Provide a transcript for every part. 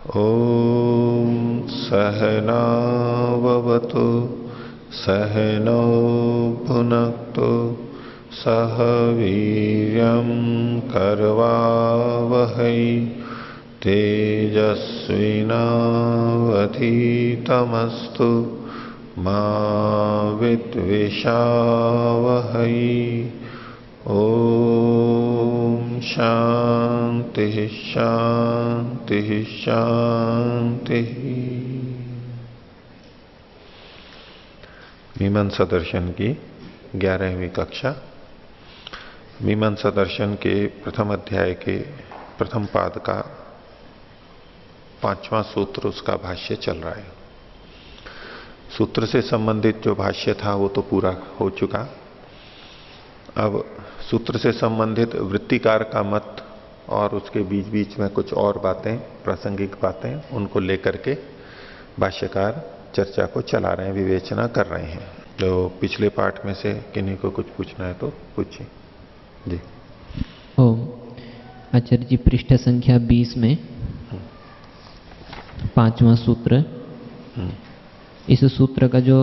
ॐ सहनाववतु सहनौ भुनक्तु सह वीर्यं करवावहै तेजस्विनावधीतमस्तु मा विद्विषावहै। ओम शांति शांति शांति। मीमांसा दर्शन की 11वीं कक्षा। मीमांसा दर्शन के प्रथम अध्याय के प्रथम पाद का 5वां सूत्र, उसका भाष्य चल रहा है। सूत्र से संबंधित जो भाष्य था वो तो पूरा हो चुका। अब सूत्र से संबंधित वृत्तिकार का मत और उसके बीच बीच में कुछ और बातें, प्रासंगिक बातें, उनको लेकर के भाष्यकार चर्चा को चला रहे हैं, विवेचना कर रहे हैं। तो पिछले पाठ में से किन्हीं को कुछ पूछना है तो पूछिए जी। ओम आचार्य जी, पृष्ठ संख्या 20 में 5वां सूत्र, इस सूत्र का जो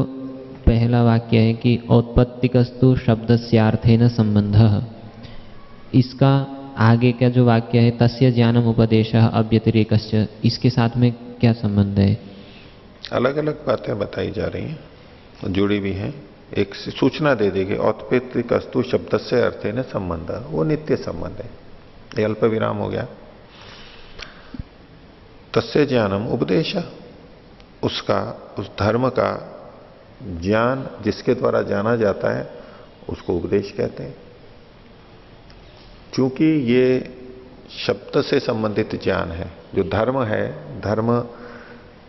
पहला वाक्य है कि औत्पत्तिकस्तु शब्दस्यार्थेन संबंधः, इसका आगे का जो वाक्य है तस्य ज्ञानम उपदेशः अव्यतिरेकश्च, इसके साथ में क्या संबंध है? अलग अलग बातें बताई जा रही हैं, जुड़ी भी हैं। एक सूचना दे देगी, औत्पत्तिकस्तु शब्दस्य अर्थेन संबंधः, वो नित्य संबंध है, ये अल्प विराम हो गया। तस्य ज्ञानम उपदेशः, उसका, उस धर्म का ज्ञान जिसके द्वारा जाना जाता है उसको उपदेश कहते हैं। क्योंकि ये शब्द से संबंधित ज्ञान है, जो धर्म है,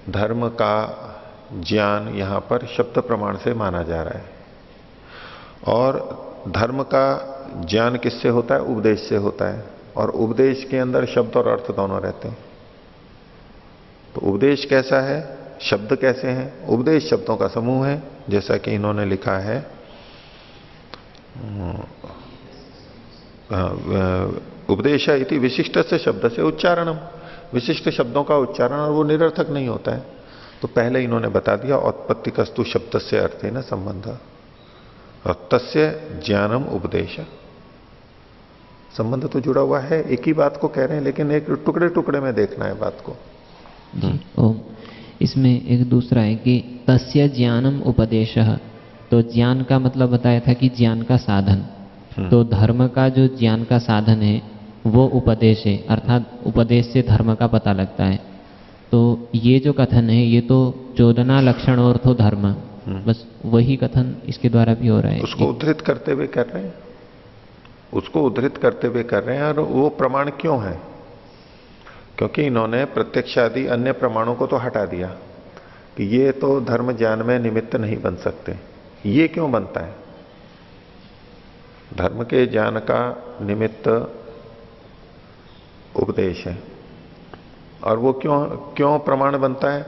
धर्म का ज्ञान यहां पर शब्द प्रमाण से माना जा रहा है। और धर्म का ज्ञान किससे होता है? उपदेश से होता है। और उपदेश के अंदर शब्द और अर्थ दोनों रहते हैं। तो उपदेश कैसा है, शब्द कैसे हैं? उपदेश शब्दों का समूह है, जैसा कि इन्होंने लिखा है उपदेश इति विशिष्ट से शब्द से उच्चारणम, विशिष्ट शब्दों का उच्चारण, और वो निरर्थक नहीं होता है। तो पहले इन्होंने बता दिया औत्पत्तिकस्तु शब्द से अर्थेन संबंध और तस्य ज्ञानम उपदेश। संबंध तो जुड़ा हुआ है, एक ही बात को कह रहे हैं, लेकिन एक टुकड़े टुकड़े में देखना है बात को। ओम, इसमें एक दूसरा है कि तस्य ज्ञानम उपदेशः, तो ज्ञान का मतलब बताया था कि ज्ञान का साधन। तो धर्म का जो ज्ञान का साधन है वो उपदेश है, अर्थात उपदेश से धर्म का पता लगता है। तो ये जो कथन है ये तो चोदना लक्षण और तो धर्म, बस वही कथन इसके द्वारा भी हो रहा है। उसको उद्धृत करते हुए कर रहे हैं, उसको उद्धृत करते हुए कर रहे हैं। और वो प्रमाण क्यों है? क्योंकि इन्होंने प्रत्यक्ष आदि अन्य प्रमाणों को तो हटा दिया कि ये तो धर्म ज्ञान में निमित्त नहीं बन सकते। ये क्यों बनता है? धर्म के ज्ञान का निमित्त उपदेश है। और वो क्यों प्रमाण बनता है?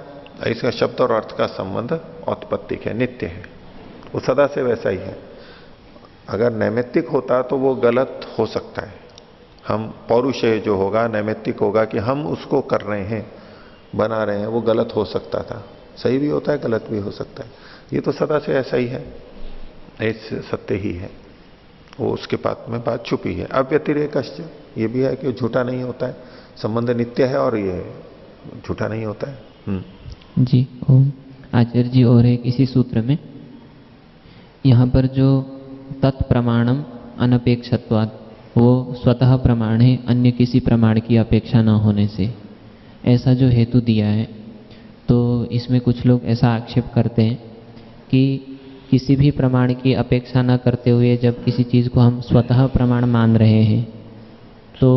इसका शब्द और अर्थ का संबंध औत्पत्तिक है, नित्य है, वो सदा से वैसा ही है। अगर नैमित्तिक होता तो वो गलत हो सकता है। हम पौरुषेय जो होगा, नैमित्तिक होगा कि हम उसको कर रहे हैं, बना रहे हैं, वो गलत हो सकता था। सही भी होता है, गलत भी हो सकता है। ये तो सदा से ऐसा ही है, ऐसे सत्य ही है। वो उसके पात में बात छुपी है। अव्यतिरेकश्च, ये भी है कि झूठा नहीं होता है, संबंध नित्य है और ये झूठा नहीं होता है। जी ओम आचार्य जी, और एक इसी सूत्र में यहाँ पर जो तत्प्रमाणम अनपेक्षत्वात्, वो स्वतः प्रमाण है अन्य किसी प्रमाण की अपेक्षा न होने से, ऐसा जो हेतु दिया है। तो इसमें कुछ लोग ऐसा आक्षेप करते हैं कि किसी भी प्रमाण की अपेक्षा न करते हुए जब किसी चीज़ को हम स्वतः प्रमाण मान रहे हैं, तो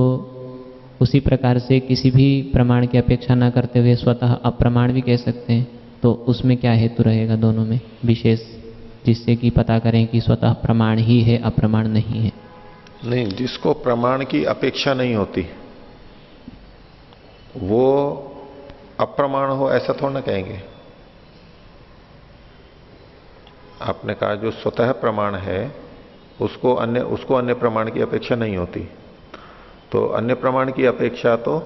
उसी प्रकार से किसी भी प्रमाण की अपेक्षा न करते हुए स्वतः अप्रमाण भी कह सकते हैं। तो उसमें क्या हेतु रहेगा दोनों में विशेष, जिससे कि पता करें कि स्वतः प्रमाण ही है, अप्रमाण नहीं है? नहीं, जिसको प्रमाण की अपेक्षा नहीं होती वो अप्रमाण हो ऐसा थोड़ा ना कहेंगे। आपने कहा जो स्वतः प्रमाण है उसको अन्य प्रमाण की अपेक्षा नहीं होती। तो अन्य प्रमाण की अपेक्षा तो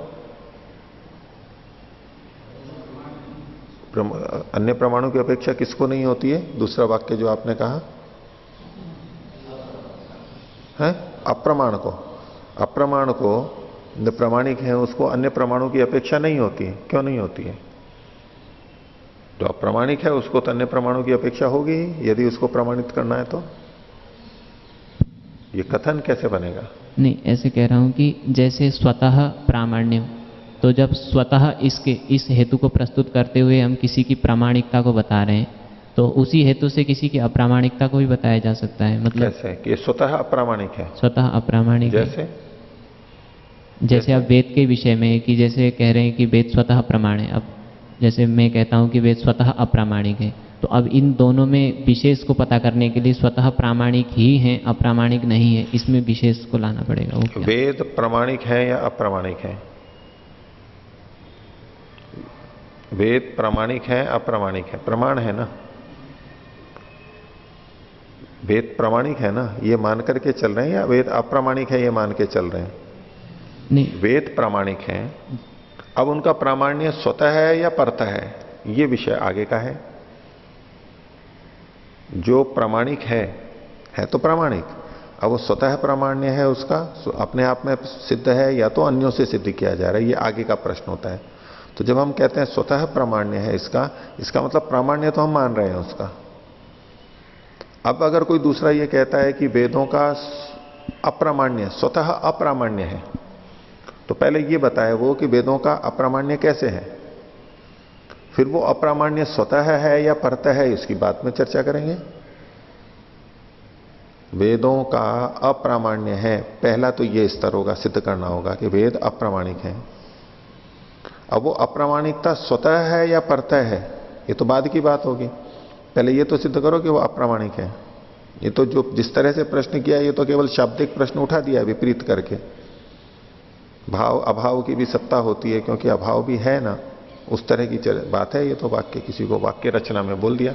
अन्य प्रमाणु की अपेक्षा किसको नहीं होती है? दूसरा वाक्य जो आपने कहा है, अप्रमाण को। अप्रमाण को जो प्रामाणिक है उसको अन्य प्रमाणु की अपेक्षा नहीं होती है। क्यों नहीं होती है? जो अप्रामाणिक है उसको तो अन्य प्रमाणु की अपेक्षा होगी ही, यदि उसको प्रमाणित करना है तो। ये कथन कैसे बनेगा? नहीं, ऐसे कह रहा हूं कि जैसे स्वतः प्रामाण्य, तो जब स्वतः इस हेतु को प्रस्तुत करते हुए हम किसी की प्रामाणिकता को बता रहे हैं, तो उसी हेतु से किसी की अप्रामाणिकता को भी बताया जा सकता है। मतलब कैसे कि स्वतः अप्रामाणिक है? स्वतः अप्रामाणिक है। जैसे आप वेद के विषय में कि जैसे कह रहे हैं कि वेद स्वतः प्रमाण है, अब जैसे मैं कहता हूं कि वेद स्वतः अप्रामाणिक है, तो अब इन दोनों में विशेष को पता करने के लिए स्वतः प्रामाणिक ही है, अप्रामाणिक नहीं है, इसमें विशेष को लाना पड़ेगा। वो क्या? वेद प्रामाणिक है या अप्रामाणिक है? वेद प्रामाणिक है अप्रामाणिक है? प्रमाण है ना, वेद प्रामाणिक है ना, ये मान करके चल रहे हैं, या वेद अप्रामाणिक है ये मान के चल रहे हैं? नहीं, वेद प्रामाणिक है। अब उनका प्रामाण्य स्वतः है या परतः है, ये विषय आगे का है। जो प्रामाणिक है तो प्रामाणिक, अब वो स्वतः प्रामाण्य है, उसका अपने आप में सिद्ध है या तो अन्यों से सिद्ध किया जा रहा है, ये आगे का प्रश्न होता है। तो जब हम कहते हैं स्वतः प्रामाण्य है इसका मतलब प्रामाण्य तो हम मान रहे हैं उसका। अब अगर कोई दूसरा ये कहता है कि वेदों का अप्रामाण्य स्वतः अप्रामाण्य है, तो पहले ये बताया वो कि वेदों का अप्रामाण्य कैसे है, फिर वो अप्रामाण्य स्वतः है या परतः है, इसकी बात में चर्चा करेंगे। वेदों का अप्रामाण्य है, पहला तो ये स्तर होगा, सिद्ध करना होगा कि वेद अप्रामाणिक है। अब वो अप्रामाणिकता स्वतः है या परतः है, ये तो बाद की बात होगी। पहले ये तो सिद्ध करो कि वो अप्रामाणिक है। ये तो जो जिस तरह से प्रश्न किया, ये तो केवल शाब्दिक प्रश्न उठा दिया विपरीत करके। भाव अभाव की भी सत्ता होती है, क्योंकि अभाव भी है ना, उस तरह की बात है। ये तो वाक्य किसी को वाक्य रचना में बोल दिया।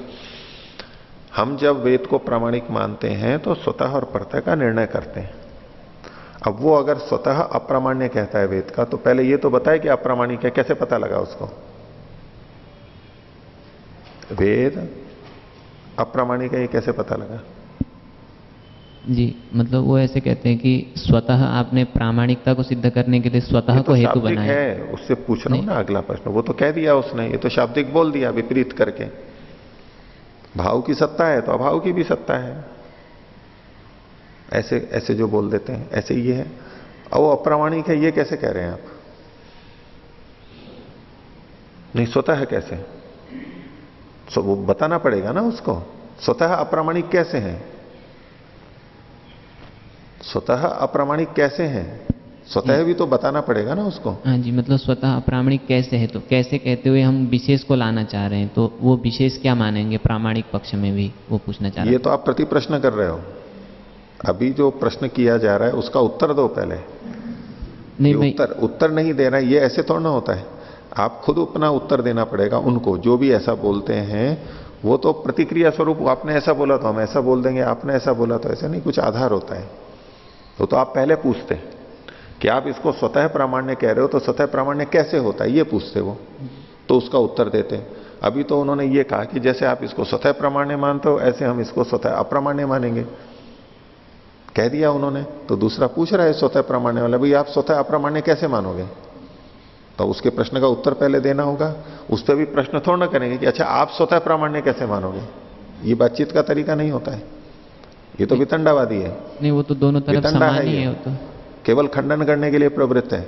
हम जब वेद को प्रामाणिक मानते हैं तो स्वतः और परतः का निर्णय करते हैं। अब वो अगर स्वतः अप्रामाण्य कहता है वेद का, तो पहले ये तो बताए कि अप्रामाणिक है, कैसे पता लगा उसको? वेद अप्रामाणिक है ये कैसे पता लगा? जी, मतलब वो ऐसे कहते हैं कि स्वतः आपने प्रामाणिकता को सिद्ध करने के लिए स्वतः को हेतु बनाया है। उससे पूछ रहा हूं ना अगला प्रश्न, वो तो कह दिया उसने, ये तो शाब्दिक बोल दिया विपरीत करके। भाव की सत्ता है तो अभाव की भी सत्ता है, ऐसे ऐसे जो बोल देते हैं ऐसे ये है। और वो अप्रामाणिक है ये कैसे कह रहे हैं आप? नहीं, स्वतः है कैसे? वो बताना पड़ेगा ना उसको, स्वतः अप्रामाणिक कैसे है? स्वतः अप्रामाणिक कैसे हैं? स्वतः भी तो बताना पड़ेगा ना उसको। हाँ जी, मतलब स्वतः अप्रामाणिक कैसे है, तो कैसे कहते हुए हम विशेष को लाना चाह रहे हैं, तो वो विशेष क्या मानेंगे प्रामाणिक पक्ष में भी, वो पूछना चाह रहे हैं। ये तो आप प्रति प्रश्न कर रहे हो। अभी जो प्रश्न किया जा रहा है उसका उत्तर दो पहले। नहीं, उत्तर नहीं देना, ये ऐसे थोड़ा ना होता है। आप खुद अपना उत्तर देना पड़ेगा उनको, जो भी ऐसा बोलते हैं। वो तो प्रतिक्रिया स्वरूप, आपने ऐसा बोला तो हम ऐसा बोल देंगे, आपने ऐसा बोला तो ऐसा नहीं, कुछ आधार होता है। तो आप पहले पूछते कि आप इसको स्वतः प्रामाण्य कह रहे हो, तो स्वतः प्रामाण्य कैसे होता है ये पूछते वो, तो उसका उत्तर देते। अभी तो उन्होंने ये कहा कि जैसे आप इसको स्वतः प्रामाण्य मानते हो, ऐसे हम इसको स्वतः अप्रामाण्य मानेंगे, कह दिया उन्होंने। तो दूसरा पूछ रहा है स्वतः प्रामाण्य वाला, भाई आप स्वतः अप्रामाण्य कैसे मानोगे? तो उसके प्रश्न का उत्तर पहले देना होगा। उस पर भी प्रश्न थोड़ा ना करेंगे कि अच्छा आप स्वतः प्रामाण्य कैसे मानोगे। ये बातचीत का तरीका नहीं होता है, ये तो वितंडावादी है। नहीं, वो तो दोनों तरफ समान ही है, वो तो केवल खंडन करने के लिए प्रवृत्त है।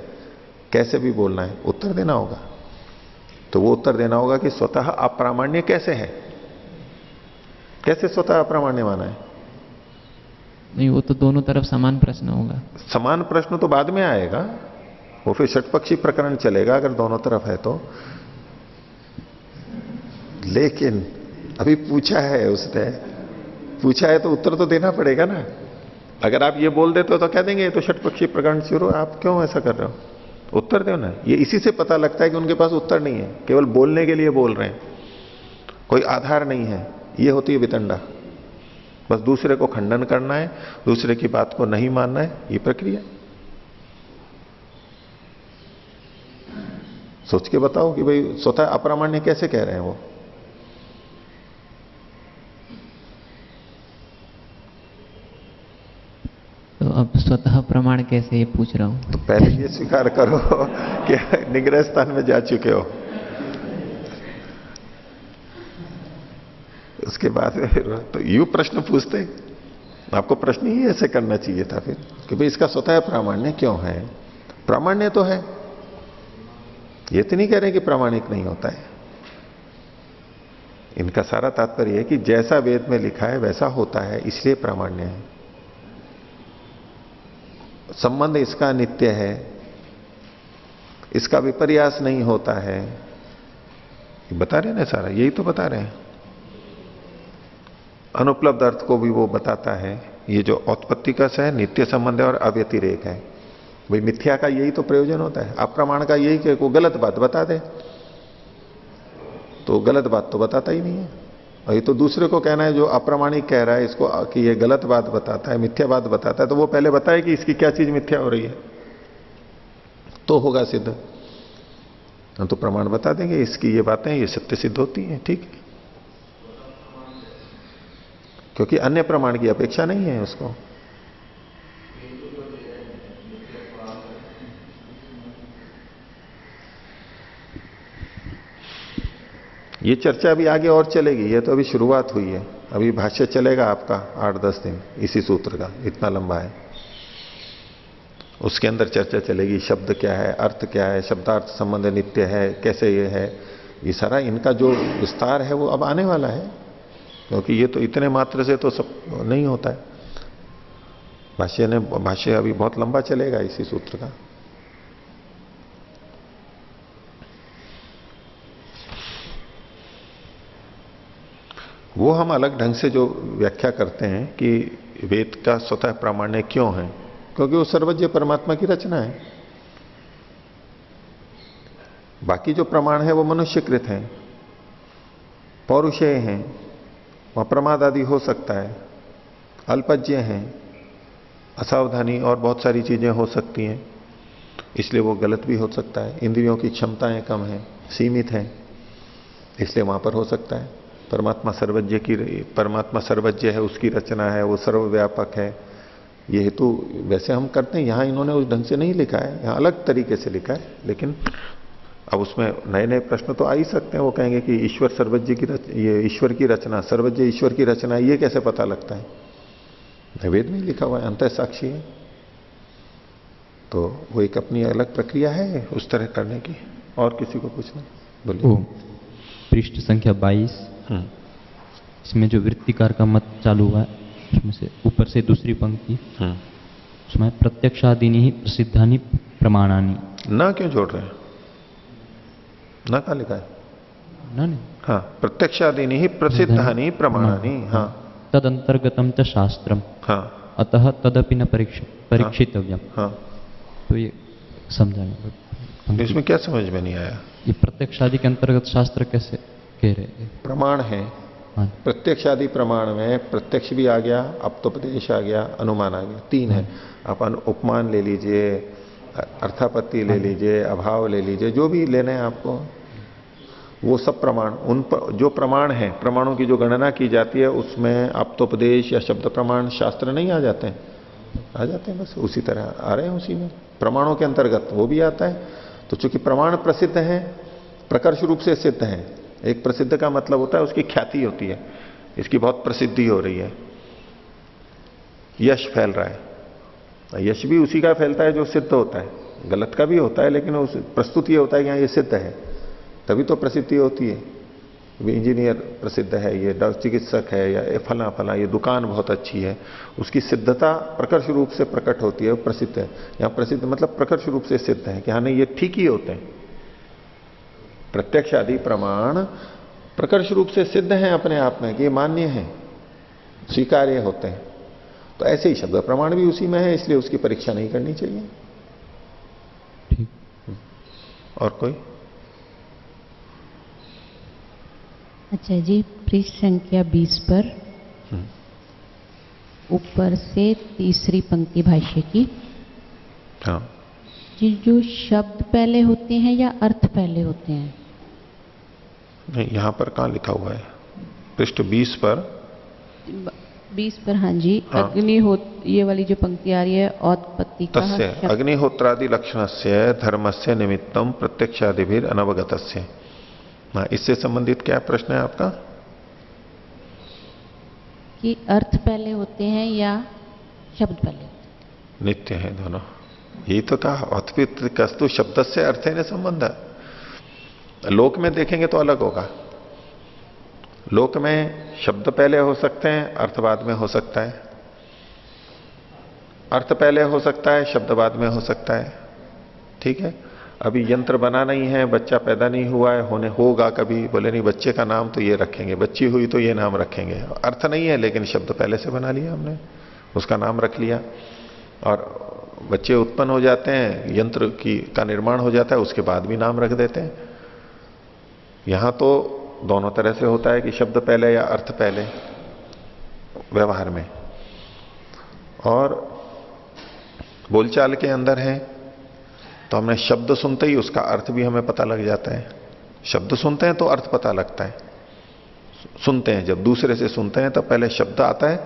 कैसे भी बोलना है, उत्तर देना होगा। तो वो उत्तर देना होगा कि स्वतः अप्रामाण्य कैसे है, कैसे स्वतः अप्रामाण्य माना है। नहीं, वो तो दोनों तरफ समान प्रश्न होगा। समान प्रश्न तो बाद में आएगा, वो फिर षटपक्षी प्रकरण चलेगा अगर दोनों तरफ है तो। लेकिन अभी पूछा है उसने, पूछा है तो उत्तर तो देना पड़ेगा ना। अगर आप ये बोल देते हो तो कह देंगे ये तो षटपक्षी प्रकरण शुरू, आप क्यों ऐसा कर रहे हो? उत्तर दो ना। ये इसी से पता लगता है कि उनके पास उत्तर नहीं है, केवल बोलने के लिए बोल रहे हैं, कोई आधार नहीं है। ये होती है वितंडा, बस दूसरे को खंडन करना है, दूसरे की बात को नहीं मानना है, ये प्रक्रिया। सोच के बताओ कि भाई स्वतः अप्रामाण्य कैसे कह रहे हैं वो। तो अब स्वतः प्रमाण कैसे, ये पूछ रहा हूं। तो पहले ये स्वीकार करो कि निग्रह स्थान में जा चुके हो, उसके बाद फिर तो यूं प्रश्न पूछते, आपको प्रश्न ही ऐसे करना चाहिए था फिर कि भाई इसका स्वतः प्रामाण्य क्यों है। प्रामाण्य तो है, ये तो नहीं कह रहे कि प्रामाणिक नहीं होता है। इनका सारा तात्पर्य है कि जैसा वेद में लिखा है वैसा होता है, इसलिए प्रामाण्य है। संबंध इसका नित्य है, इसका विपर्यास नहीं होता है, बता रहे हैं ना सारा, यही तो बता रहे हैं। अनुपलब्ध अर्थ को भी वो बताता है। ये जो औत्पत्तिकस है, नित्य संबंध है और अव्यतिरेक है। भाई मिथ्या का यही तो प्रयोजन होता है, अप्रमाण का यही कि कोई गलत बात बता दे, तो गलत बात तो बताता ही नहीं है। और ये तो दूसरे को कहना है जो अप्रामाणिक कह रहा है इसको कि ये गलत बात बताता है, मिथ्या बात बताता है, तो वो पहले बताए कि इसकी क्या चीज मिथ्या हो रही है, तो होगा सिद्ध। हम तो प्रमाण बता देंगे इसकी ये बातें ये सत्य सिद्ध होती हैं, ठीक है, क्योंकि अन्य प्रमाण की अपेक्षा नहीं है उसको। ये चर्चा अभी आगे और चलेगी, ये तो अभी शुरुआत हुई है। अभी भाष्य चलेगा आपका 8-10 दिन इसी सूत्र का, इतना लंबा है। उसके अंदर चर्चा चलेगी, शब्द क्या है, अर्थ क्या है, शब्दार्थ संबंध नित्य है, कैसे ये है, ये सारा इनका जो विस्तार है वो अब आने वाला है, क्योंकि ये तो इतने मात्र से तो सब नहीं होता है। भाष्य अभी बहुत लंबा चलेगा इसी सूत्र का। वो हम अलग ढंग से जो व्याख्या करते हैं कि वेद का स्वतः प्रामाण्य क्यों है, क्योंकि वो सर्वज्ञ परमात्मा की रचना है। बाकी जो प्रमाण है वो मनुष्यकृत हैं, पौरुषेय हैं, वहां प्रमाद आदि हो सकता है, अल्पज्ञ हैं, असावधानी और बहुत सारी चीजें हो सकती हैं, इसलिए वो गलत भी हो सकता है। इंद्रियों की क्षमताएं कम हैं, सीमित हैं, इसलिए वहां पर हो सकता है। परमात्मा सर्वज्ञ है, उसकी रचना है, वो सर्वव्यापक है, ये हेतु वैसे हम करते हैं। यहां इन्होंने उस ढंग से नहीं लिखा है, यहां अलग तरीके से लिखा है, लेकिन अब उसमें नए नए प्रश्न तो आ ही सकते हैं। वो कहेंगे कि ईश्वर सर्वज्ञ की ये ईश्वर की रचना, सर्वज्ञ ईश्वर की रचना, ये कैसे पता लगता है, वेद में लिखा हुआ है, अंतः साक्षी है। तो वो एक अपनी अलग प्रक्रिया है उस तरह करने की। और किसी को पूछना, बोलिए। पृष्ठ संख्या 22, इसमें जो वृत्तिकार का मत चालू हुआ है, उसमें से ऊपर से दूसरी पंक्ति, उसमें प्रत्यक्षादीनि ही प्रसिद्धानि प्रमाणानि, ना क्यों जोड़ रहे हैं, ना कहाँ लिखा है, ना नहीं, हाँ, प्रत्यक्षादीनि ही प्रसिद्धानि प्रमाणानि, हाँ, तद अंतर्गतम च शास्त्रम, हाँ, अतः तदपि न परीक्षितव्यम। हाँ, तो ये समझाना, इसमें क्या समझ में नहीं आया। ये प्रत्यक्षादि के अंतर्गत शास्त्र कैसे कह रहे हैं? प्रमाण है, हाँ, प्रत्यक्षादि प्रमाण में प्रत्यक्ष भी आ गया, अप्तोपदेश आ गया, अनुमान आ गया, तीन है। आप उपमान ले लीजिए, अर्थापत्ति ले लीजिए, अभाव ले लीजिए, जो भी लेने हैं आपको, वो सब प्रमाण, उन पर जो प्रमाण है, प्रमाणों की जो गणना की जाती है, उसमें अप्तोपदेश या शब्द प्रमाण शास्त्र नहीं आ जाते हैं, आ जाते हैं, बस उसी तरह आ रहे हैं, उसी में प्रमाणों के अंतर्गत वो भी आता है। तो चूंकि प्रमाण प्रसिद्ध है, प्रकर्ष रूप से सिद्ध है। एक प्रसिद्ध का मतलब होता है उसकी ख्याति होती है, इसकी बहुत प्रसिद्धि हो रही है, यश फैल रहा है। यश भी उसी का फैलता है जो सिद्ध होता है, गलत का भी होता है, लेकिन उस प्रस्तुत ये होता है कि यहाँ ये सिद्ध है, तभी तो प्रसिद्धि होती है। इंजीनियर प्रसिद्ध है, ये चिकित्सक है, या फला फला, ये दुकान बहुत अच्छी है, उसकी सिद्धता प्रकर्ष रूप से प्रकट होती है, प्रसिद्ध है। यहाँ प्रसिद्ध मतलब प्रकर्ष रूप से सिद्ध है कि हाँ नहीं ये ठीक ही होते हैं। प्रत्यक्ष आदि प्रमाण प्रकर्ष रूप से सिद्ध हैं अपने आप में कि ये मान्य है, स्वीकार्य होते हैं। तो ऐसे ही शब्द प्रमाण भी उसी में है, इसलिए उसकी परीक्षा नहीं करनी चाहिए। ठीक। और कोई? अच्छा जी, पृष्ठ संख्या 20 पर ऊपर से तीसरी पंक्ति भाष्य की, हाँ, जी, जो शब्द पहले होते हैं या अर्थ पहले होते हैं? नहीं, यहां पर कहां लिखा हुआ है? पृष्ठ 20 पर। 20 पर, हाँ जी। हाँ। ये वाली जो पंक्ति आ रही है, औत्पत्ति का तस्य अग्निहोत्रादि लक्षणस्य धर्मस्य निमित्तम प्रत्यक्षादिभिर अनवगतस्य। हाँ, इससे संबंधित क्या प्रश्न है आपका? कि अर्थ पहले होते हैं या शब्द पहले होते हैं? नित्य है दोनों। यही तो कहा, अथपित कस्तु शब्द से अर्थ है संबंध। लोक में देखेंगे तो अलग होगा। लोक में शब्द पहले हो सकते हैं, अर्थ बाद में हो सकता है। अर्थ पहले हो सकता है, शब्द बाद में हो सकता है। ठीक है। अभी यंत्र बना नहीं है, बच्चा पैदा नहीं हुआ है, होने होगा कभी, बोले नहीं बच्चे का नाम तो ये रखेंगे, बच्ची हुई तो ये नाम रखेंगे। अर्थ नहीं है, लेकिन शब्द पहले से बना लिया हमने, उसका नाम रख लिया। और बच्चे उत्पन्न हो जाते हैं, यंत्र का निर्माण हो जाता है, उसके बाद भी नाम रख देते हैं। यहां तो दोनों तरह से होता है कि शब्द पहले या अर्थ पहले व्यवहार में। और बोलचाल के अंदर है तो हमने शब्द सुनते ही उसका अर्थ भी हमें पता लग जाता है। शब्द सुनते हैं तो अर्थ पता लगता है। सुनते हैं, जब दूसरे से सुनते हैं तब पहले शब्द आता है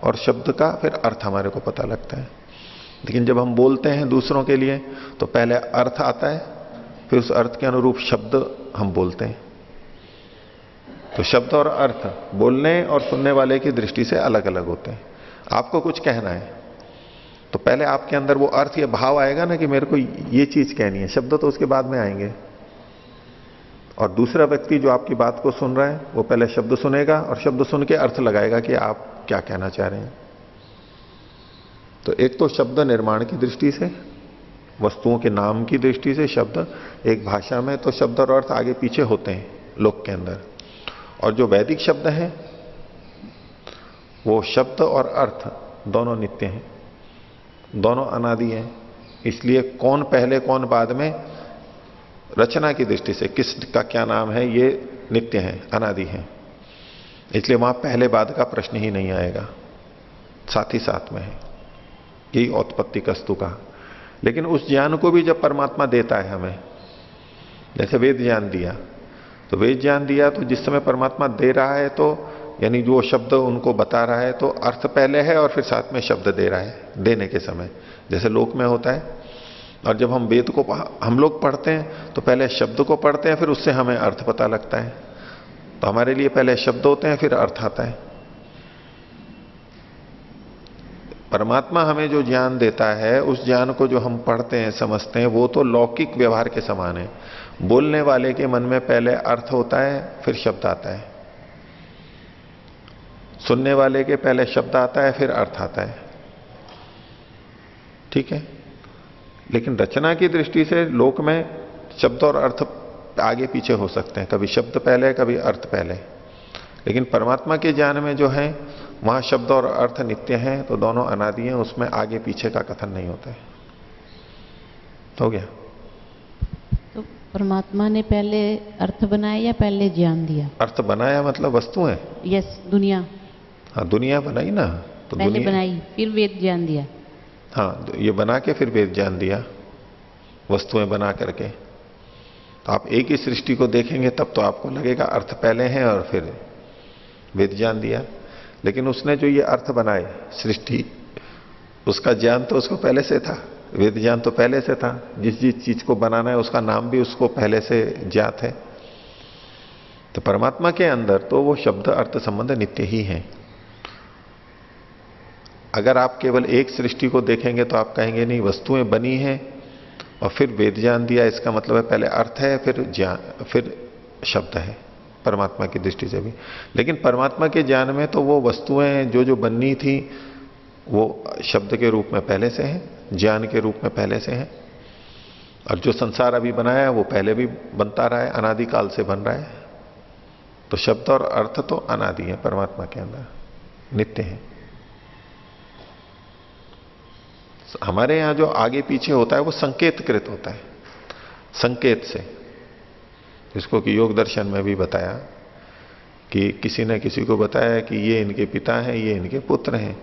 और शब्द का फिर अर्थ हमारे को पता लगता है। लेकिन जब हम बोलते हैं दूसरों के लिए तो पहले अर्थ आता है, फिर उस अर्थ के अनुरूप शब्द हम बोलते हैं। तो शब्द और अर्थ बोलने और सुनने वाले की दृष्टि से अलग अलग होते हैं। आपको कुछ कहना है तो पहले आपके अंदर वो अर्थ या भाव आएगा ना कि मेरे को ये चीज कहनी है। शब्द तो उसके बाद में आएंगे। और दूसरा व्यक्ति जो आपकी बात को सुन रहा है वो पहले शब्द सुनेगा और शब्द सुन के अर्थ लगाएगा कि आप क्या कहना चाह रहे हैं। तो एक तो शब्द निर्माण की दृष्टि से, वस्तुओं के नाम की दृष्टि से शब्द, एक भाषा में तो शब्द और अर्थ आगे पीछे होते हैं लोक के अंदर। और जो वैदिक शब्द हैं वो शब्द और अर्थ दोनों नित्य हैं, दोनों अनादि हैं। इसलिए कौन पहले कौन बाद में रचना की दृष्टि से किसका क्या नाम है ये नित्य है, अनादि है। इसलिए वहां पहले बाद का प्रश्न ही नहीं आएगा, साथ ही साथ में है। यही औत्पत्ति कस्तु का। लेकिन उस ज्ञान को भी जब परमात्मा देता है हमें, जैसे वेद ज्ञान दिया, तो वेद ज्ञान दिया तो जिस समय परमात्मा दे रहा है तो यानी जो शब्द उनको बता रहा है तो अर्थ पहले है और फिर साथ में शब्द दे रहा है देने के समय, जैसे लोक में होता है। और जब हम वेद को हम लोग पढ़ते हैं तो पहले शब्द को पढ़ते हैं, फिर उससे हमें अर्थ पता लगता है। तो हमारे लिए पहले शब्द होते हैं, फिर अर्थ आता है। परमात्मा हमें जो ज्ञान देता है उस ज्ञान को जो हम पढ़ते हैं समझते हैं वो तो लौकिक व्यवहार के समान है। बोलने वाले के मन में पहले अर्थ होता है फिर शब्द आता है, सुनने वाले के पहले शब्द आता है फिर अर्थ आता है। ठीक है। लेकिन रचना की दृष्टि से लोक में शब्द और अर्थ आगे पीछे हो सकते हैं, कभी शब्द पहले कभी अर्थ पहले। लेकिन परमात्मा के ज्ञान में जो है वहां शब्द और अर्थ नित्य हैं, तो दोनों अनादि हैं, उसमें आगे पीछे का कथन नहीं होता है। हो गया। तो परमात्मा ने पहले अर्थ बनाया या पहले ज्ञान दिया? अर्थ बनाया मतलब वस्तु है। यस, दुनिया। हाँ, दुनिया बनाई ना, तो पहले दुनिया बनाई फिर वेद ज्ञान दिया। हाँ, ये बना के फिर वेद ज्ञान दिया, वस्तुएं बना करके। तो आप एक ही सृष्टि को देखेंगे तब तो आपको लगेगा अर्थ पहले हैं और फिर वेद ज्ञान दिया। लेकिन उसने जो ये अर्थ बनाए सृष्टि, उसका ज्ञान तो उसको पहले से था, वेद ज्ञान तो पहले से था। जिस जिस चीज को बनाना है उसका नाम भी उसको पहले से ज्ञात है। तो परमात्मा के अंदर तो वो शब्द अर्थ संबंध नित्य ही है। अगर आप केवल एक सृष्टि को देखेंगे तो आप कहेंगे नहीं, वस्तुएं बनी हैं और फिर वेद ज्ञान दिया, इसका मतलब है पहले अर्थ है फिर ज्ञान फिर शब्द है, परमात्मा की दृष्टि से भी। लेकिन परमात्मा के ज्ञान में तो वो वस्तुएं जो जो बननी थी वो शब्द के रूप में पहले से है, ज्ञान के रूप में पहले से है। और जो संसार अभी बनाया है वो पहले भी बनता रहा है, अनादिकाल से बन रहा है। तो शब्द और अर्थ तो अनादि है, परमात्मा के अंदर नित्य है। हमारे यहां जो आगे पीछे होता है वो संकेतकृत होता है, संकेत से। जिसको कि योग दर्शन में भी बताया कि किसी ने किसी को बताया कि ये इनके पिता हैं, ये इनके पुत्र हैं।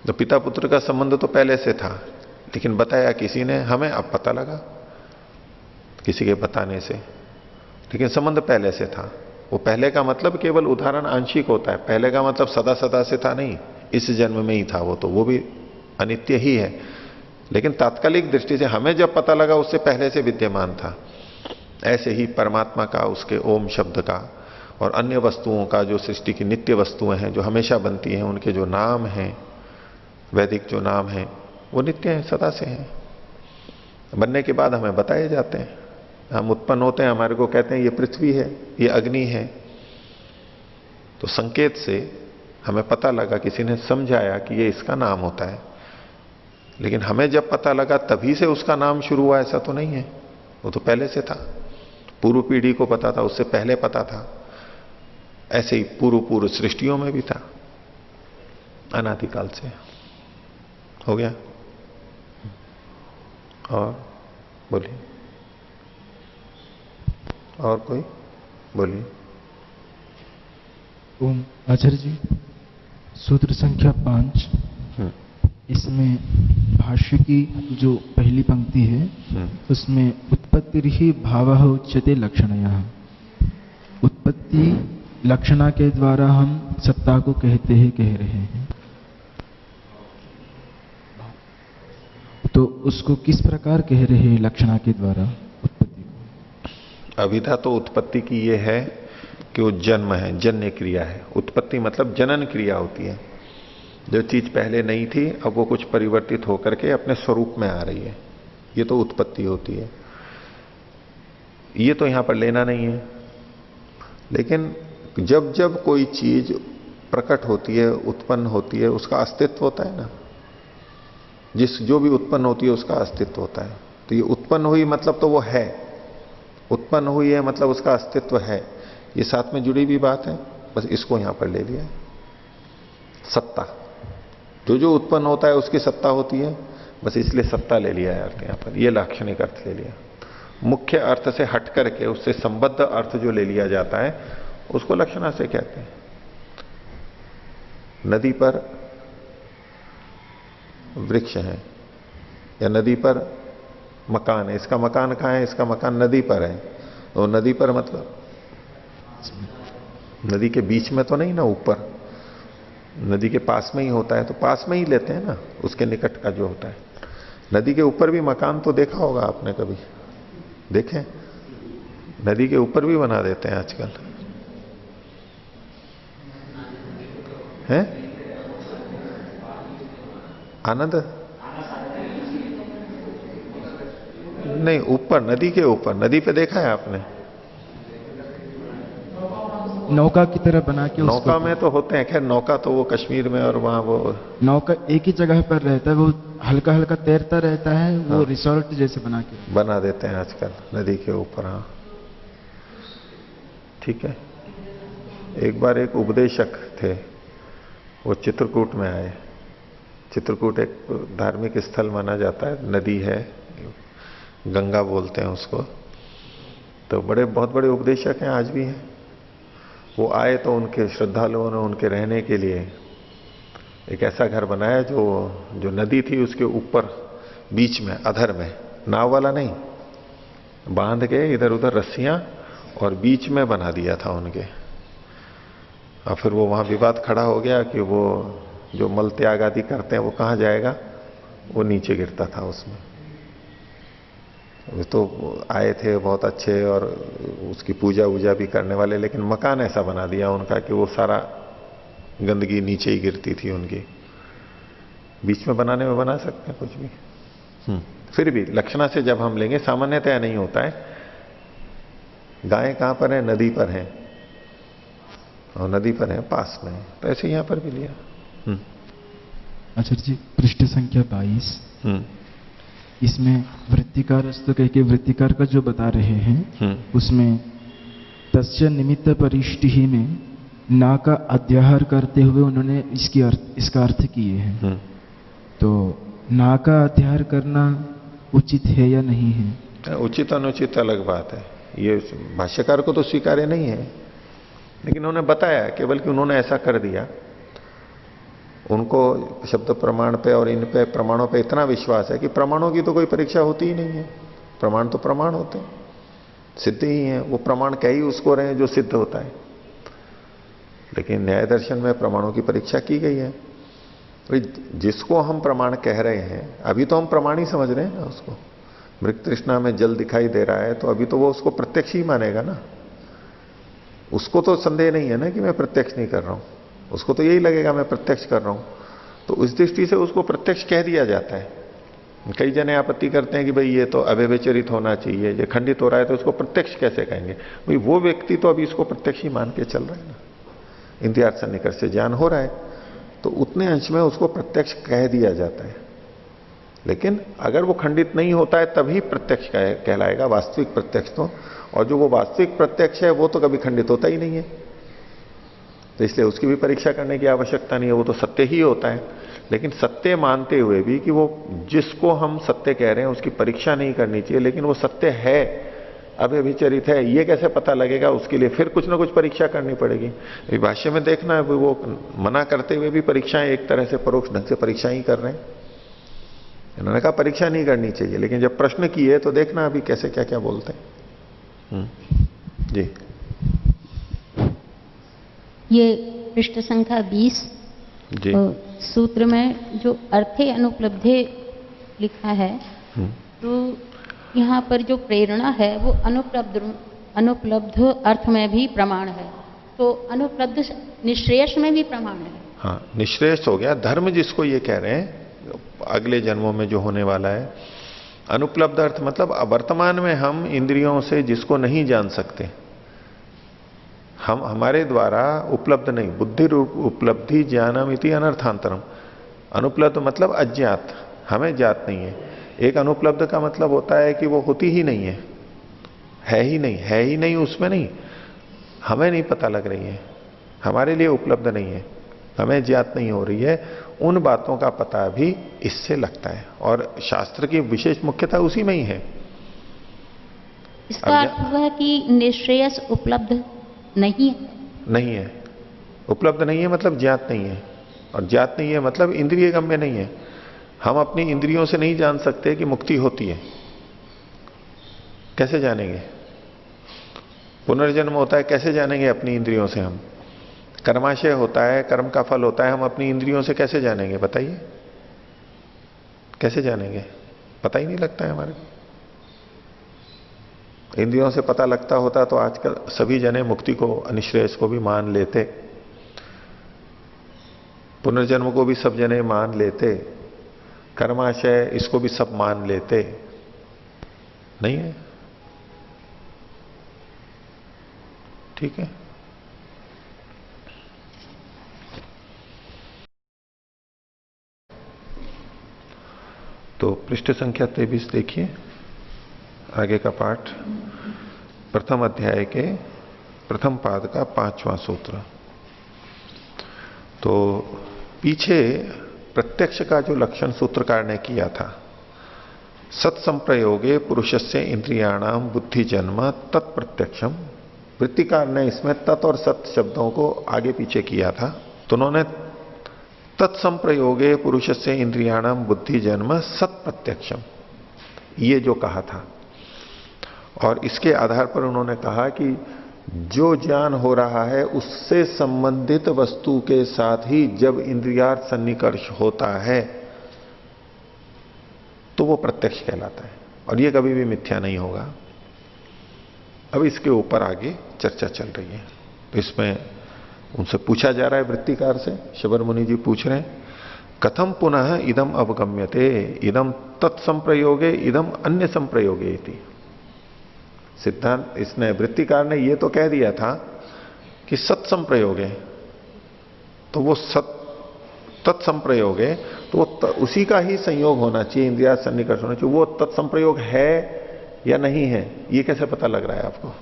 तो पिता पुत्र का संबंध तो पहले से था, लेकिन बताया किसी ने, हमें अब पता लगा किसी के बताने से, लेकिन संबंध पहले से था। वो पहले का मतलब केवल उदाहरण आंशिक होता है, पहले का मतलब सदा सदा से था नहीं, इस जन्म में ही था वो, तो वो भी अनित्य ही है। लेकिन तात्कालिक दृष्टि से हमें जब पता लगा उससे पहले से विद्यमान था। ऐसे ही परमात्मा का, उसके ओम शब्द का और अन्य वस्तुओं का, जो सृष्टि की नित्य वस्तुएं हैं जो हमेशा बनती हैं, उनके जो नाम हैं, वैदिक जो नाम हैं, वो नित्य हैं, सदा से हैं। बनने के बाद हमें बताए जाते हैं। हम उत्पन्न होते हैं, हमारे को कहते हैं ये पृथ्वी है, ये अग्नि है, तो संकेत से हमें पता लगा, किसी ने समझाया कि ये इसका नाम होता है। लेकिन हमें जब पता लगा तभी से उसका नाम शुरू हुआ, ऐसा तो नहीं है, वो तो पहले से था। पूर्व पीढ़ी को पता था, उससे पहले पता था। ऐसे ही पूर्व सृष्टियों में भी था, अनादिकाल से। हो गया? और बोलिए, और कोई बोलिए। ओम आचार्य जी, सूत्र संख्या 5, इसमें भाष्य की जो पहली पंक्ति है उसमें उत्पत्ति भावः उच्यते लक्षणयः। उत्पत्ति लक्षणा के द्वारा हम सत्ता को कहते हैं, कह रहे हैं, तो उसको किस प्रकार कह रहे हैं लक्षणा के द्वारा उत्पत्ति को? अभिधा तो उत्पत्ति की ये है कि वो जन्म है, जन्य क्रिया है। उत्पत्ति मतलब जनन क्रिया होती है। जो चीज पहले नहीं थी अब वो कुछ परिवर्तित होकर के अपने स्वरूप में आ रही है, ये तो उत्पत्ति होती है। ये तो यहां पर लेना नहीं है। लेकिन जब जब कोई चीज प्रकट होती है, उत्पन्न होती है, उसका अस्तित्व होता है ना। जो भी उत्पन्न होती है उसका अस्तित्व होता है। तो ये उत्पन्न हुई मतलब तो वो है, उत्पन्न हुई है मतलब उसका अस्तित्व है, ये साथ में जुड़ी भी बात है। बस इसको यहां पर ले लिया। सत्ता, जो उत्पन्न होता है उसकी सत्ता होती है, बस इसलिए सत्ता ले लिया है अर्थ यहां पर। ये लाक्षणिक अर्थ ले लिया। मुख्य अर्थ से हट करके उससे संबद्ध अर्थ जो ले लिया जाता है उसको लक्षणा से कहते हैं। नदी पर वृक्ष है या नदी पर मकान है, इसका मकान कहां है? इसका मकान नदी पर है। तो नदी पर मतलब नदी के बीच में तो नहीं ना, ऊपर नदी के पास में ही होता है, तो पास में ही लेते हैं ना, उसके निकट का जो होता है। नदी के ऊपर भी मकान तो देखा होगा आपने, कभी देखें? नदी के ऊपर भी बना देते हैं आजकल, हैं? आनंद नहीं, ऊपर, नदी के ऊपर, नदी पे देखा है आपने? नौका की तरह बना के नौका में तो होते हैं, खैर नौका तो वो कश्मीर में और वहां वो नौका एक ही जगह पर रहता है, वो हल्का हल्का तैरता रहता है, वो रिसोर्ट जैसे बना देते हैं आजकल नदी के ऊपर। हाँ ठीक है। एक बार एक उपदेशक थे, वो चित्रकूट में आए। चित्रकूट एक धार्मिक स्थल माना जाता है, नदी है, गंगा बोलते हैं उसको। तो बहुत बड़े उपदेशक हैं, आज भी हैं। वो आए तो उनके श्रद्धालुओं ने उनके रहने के लिए एक ऐसा घर बनाया जो नदी थी उसके ऊपर बीच में अधर में, नाव वाला नहीं, बांध के इधर उधर रस्सियां और बीच में बना दिया था उनके। और फिर वो वहां विवाद खड़ा हो गया कि वो जो मल त्याग आदि करते हैं वो कहां जाएगा, वो नीचे गिरता था उसमें। तो आए थे बहुत अच्छे और उसकी पूजा वूजा भी करने वाले, लेकिन मकान ऐसा बना दिया उनका कि वो सारा गंदगी नीचे ही गिरती थी उनकी। बीच में बनाने में बना सकते हैं कुछ भी। फिर भी लक्षणा से जब हम लेंगे, सामान्यतया नहीं होता है। गायें कहां पर है? नदी पर है, और नदी पर है पास में, तो ऐसे यहां पर भी लिया। आचार्य जी, पृष्ठ संख्या 22, इसमें वृत्तिकार अस्तु कह के वृत्तिकार का जो बता रहे हैं, उसमें तस्य निमित्त परिष्टि ही में ना का अध्याहार करते हुए उन्होंने इसका अर्थ किए हैं। तो ना का अध्याहार करना उचित है या नहीं है? उचित अनुचित अलग बात है, ये भाष्यकार को तो स्वीकार्य नहीं है, लेकिन उन्होंने बताया केवल कि उन्होंने ऐसा कर दिया। उनको शब्द प्रमाण पे और इन पे प्रमाणों पे इतना विश्वास है कि प्रमाणों की तो कोई परीक्षा होती ही नहीं है, प्रमाण तो प्रमाण होते हैं, सिद्ध ही हैं, वो प्रमाण कह ही उसको रहे हैं जो सिद्ध होता है। लेकिन न्याय दर्शन में प्रमाणों की परीक्षा की गई है। भाई जिसको हम प्रमाण कह रहे हैं, अभी तो हम प्रमाण ही समझ रहे हैं ना उसको। मृग तृष्णा में जल दिखाई दे रहा है तो अभी तो वो उसको प्रत्यक्ष ही मानेगा ना, उसको तो संदेह नहीं है ना कि मैं प्रत्यक्ष नहीं कर रहा हूं, उसको तो यही लगेगा मैं प्रत्यक्ष कर रहा हूं। तो उस दृष्टि से उसको प्रत्यक्ष कह दिया जाता है। कई जने आपत्ति करते हैं कि भाई ये तो अव्यभिचरित होना चाहिए, ये खंडित हो रहा है तो उसको प्रत्यक्ष कैसे कहेंगे। भाई वो व्यक्ति तो अभी इसको प्रत्यक्ष ही मान के चल रहा है ना, इंद्रियार्थ सन्निकर्ष से ज्ञान हो रहा है, तो उतने अंश में उसको प्रत्यक्ष कह दिया जाता है। लेकिन अगर वो खंडित नहीं होता है तभी प्रत्यक्ष कहलाएगा, वास्तविक प्रत्यक्ष तो। और जो वो वास्तविक प्रत्यक्ष है वो तो कभी खंडित होता ही नहीं है, तो इसलिए उसकी भी परीक्षा करने की आवश्यकता नहीं है, वो तो सत्य ही होता है। लेकिन सत्य मानते हुए भी कि वो जिसको हम सत्य कह रहे हैं उसकी परीक्षा नहीं करनी चाहिए, लेकिन वो सत्य है, अव्यभिचरित है, ये कैसे पता लगेगा, उसके लिए फिर कुछ ना कुछ परीक्षा करनी पड़ेगी। भाष्य में देखना है वो मना करते हुए भी परीक्षाएं एक तरह से परोक्ष ढंग से परीक्षा ही कर रहे हैं। इन्होंने कहा परीक्षा नहीं करनी चाहिए, लेकिन जब प्रश्न किए तो देखना अभी कैसे क्या क्या बोलते हैं। जी ये पृष्ठ संख्या 20 जी सूत्र में जो अर्थे अनुपलब्धे लिखा है, तो यहाँ पर जो प्रेरणा है वो अनुपलब्ध अर्थ में भी प्रमाण है, तो अनुपलब्ध निश्रेयस में भी प्रमाण है। हाँ, निश्रेयस हो गया। धर्म जिसको ये कह रहे हैं अगले जन्मों में जो होने वाला है। अनुपलब्ध अर्थ मतलब वर्तमान में हम इंद्रियों से जिसको नहीं जान सकते, हम हमारे द्वारा उपलब्ध नहीं, बुद्धि उपलब्धि ज्ञानमिति अनर्थांतरम। अनुपलब्ध मतलब अज्ञात, हमें ज्ञात नहीं है। एक अनुपलब्ध का मतलब होता है कि वो होती ही नहीं है ही नहीं, है ही नहीं, उसमें नहीं, हमें नहीं पता लग रही है, हमारे लिए उपलब्ध नहीं है, हमें ज्ञात नहीं हो रही है। उन बातों का पता भी इससे लगता है, और शास्त्र की विशेष मुख्यता उसी में ही है। इसका अर्थ हुआ कि निश्रेयस उपलब्ध नहीं है। नहीं है, उपलब्ध नहीं है मतलब ज्ञात नहीं है, और ज्ञात नहीं है मतलब इंद्रिय गम्य नहीं है। हम अपनी इंद्रियों से नहीं जान सकते कि मुक्ति होती है, कैसे जानेंगे? पुनर्जन्म होता है, कैसे जानेंगे अपनी इंद्रियों से? हम कर्माशय होता है, कर्म का फल होता है, हम अपनी इंद्रियों से कैसे जानेंगे? बताइए, कैसे जानेंगे? पता ही नहीं लगता है हमारे। इंद्रियों से पता लगता होता तो आजकल सभी जने मुक्ति को, अनिश्रेयस को भी मान लेते, पुनर्जन्म को भी सब जने मान लेते, कर्माशय इसको भी सब मान लेते। नहीं है, ठीक है। तो पृष्ठ संख्या 23 देखिए, आगे का पाठ, प्रथम अध्याय के प्रथम पाद का 5वां सूत्र। तो पीछे प्रत्यक्ष का जो लक्षण सूत्रकार ने किया था, सत्संप्रयोगे पुरुषस्य इंद्रियाणाम बुद्धि जन्म तत्प्रत्यक्षम, वृत्तिकार ने इसमें तत् और सत शब्दों को आगे पीछे किया था। तो उन्होंने तत्संप्रयोगे पुरुषस्य इंद्रियाणाम बुद्धि जन्म सत प्रत्यक्षम ये जो कहा था, और इसके आधार पर उन्होंने कहा कि जो ज्ञान हो रहा है उससे संबंधित वस्तु के साथ ही जब इंद्रियार्थ सन्निकर्ष होता है तो वो प्रत्यक्ष कहलाता है, और ये कभी भी मिथ्या नहीं होगा। अब इसके ऊपर आगे चर्चा चल रही है। तो इसमें उनसे पूछा जा रहा है, वृत्तिकार से शबर मुनि जी पूछ रहे हैं, कथम पुनः इदम अवगम्यते, इदम तत्संप्रयोगे इदम अन्य संप्रयोगे इति। सिद्धांत इसने, वृत्तिकार ने ये तो कह दिया था कि सत्संप्रयोग है, तो वो तत्संप्रयोग है, तो वो उसी का ही संयोग होना चाहिए, इंद्रिया सन्निकर्ष होना चाहिए। वो तत्संप्रयोग है या नहीं है, ये कैसे पता लग रहा है आपको?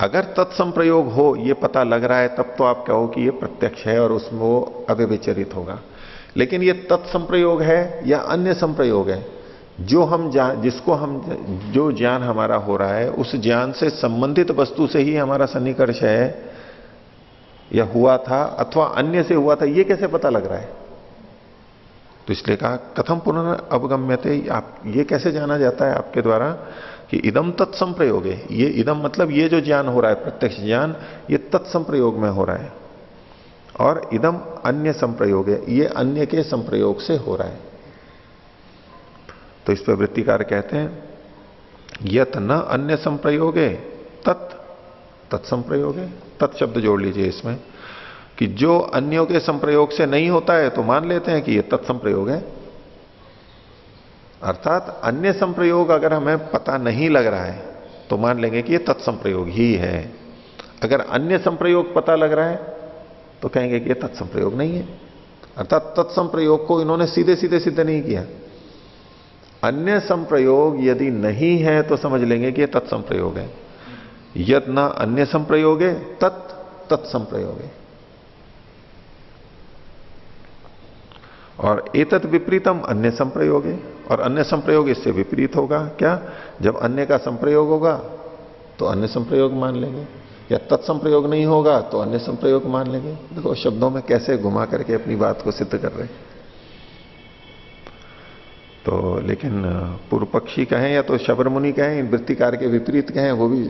अगर तत्संप्रयोग हो ये पता लग रहा है तब तो आप कहो कि ये प्रत्यक्ष है और उसमें वो अव्यभिचरित होगा। लेकिन ये तत्संप्रयोग है या अन्य संप्रयोग है, जो ज्ञान हमारा हो रहा है उस ज्ञान से संबंधित वस्तु से ही हमारा सन्निकर्ष है, या हुआ था अथवा अन्य से हुआ था, ये कैसे पता लग रहा है? तो इसलिए कहा कथम पुनर्अवगम्यते, आप ये कैसे जाना जाता है आपके द्वारा कि इदम तत्संप्रयोग है। ये इदम मतलब ये जो ज्ञान हो रहा है, प्रत्यक्ष ज्ञान, ये तत्संप्रयोग में हो रहा है, और इदम अन्य संप्रयोग है, ये अन्य के संप्रयोग से हो रहा है। तो इस पर वृत्तिकार कहते हैं यत न अन्य संप्रयोगे तत्संप्रयोगे। तत्शब्द जोड़ लीजिए इसमें कि जो अन्यों के संप्रयोग से नहीं होता है तो मान लेते हैं कि ये तत्संप्रयोग है। अर्थात अन्य संप्रयोग अगर हमें पता नहीं लग रहा है तो मान लेंगे कि ये तत्संप्रयोग ही है। अगर अन्य संप्रयोग पता लग रहा है तो कहेंगे कि ये तत्संप्रयोग नहीं है। अर्थात तत्संप्रयोग को इन्होंने सीधे सीधे सिद्ध नहीं किया। अन्य संप्रयोग यदि नहीं है तो समझ लेंगे कि ये तत्संप्रयोग है। यद न अन्य संप्रयोग है तत्संप्रयोग है। और एतत् विपरीतम अन्य संप्रयोग है, और अन्य संप्रयोग इससे विपरीत होगा। क्या? जब अन्य का संप्रयोग होगा तो अन्य संप्रयोग मान लेंगे, या तत्संप्रयोग नहीं होगा तो अन्य संप्रयोग मान लेंगे। देखो शब्दों में कैसे घुमा करके अपनी बात को सिद्ध कर रहे हैं। तो लेकिन पूर्व पक्षी कहें या तो शबर मुनि कहें, इन वृत्तिकार के विपरीत कहें, वो भी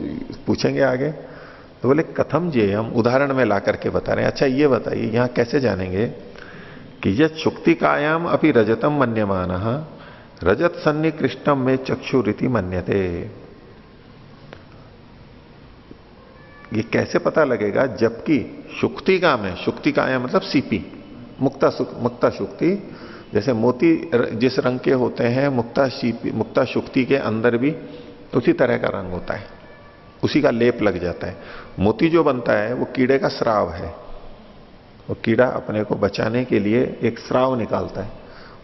पूछेंगे आगे। तो बोले कथम जे, हम उदाहरण में ला करके बता रहे हैं। अच्छा ये बताइए यहां कैसे जानेंगे कि यह शुक्तिकायाम अपि रजतम मन्यमानः रजत सन्निकृष्टम में चक्षुरिति मन्यते। ये कैसे पता लगेगा? जबकि शुक्तिका में, शुक्तिकायाम मतलब सीपी, मुक्ता शुक्ति, जैसे मोती जिस रंग के होते हैं मुक्ता शुक्ति के अंदर भी उसी तरह का रंग होता है, उसी का लेप लग जाता है। मोती जो बनता है वो कीड़े का स्राव है। वो कीड़ा अपने को बचाने के लिए एक स्राव निकालता है।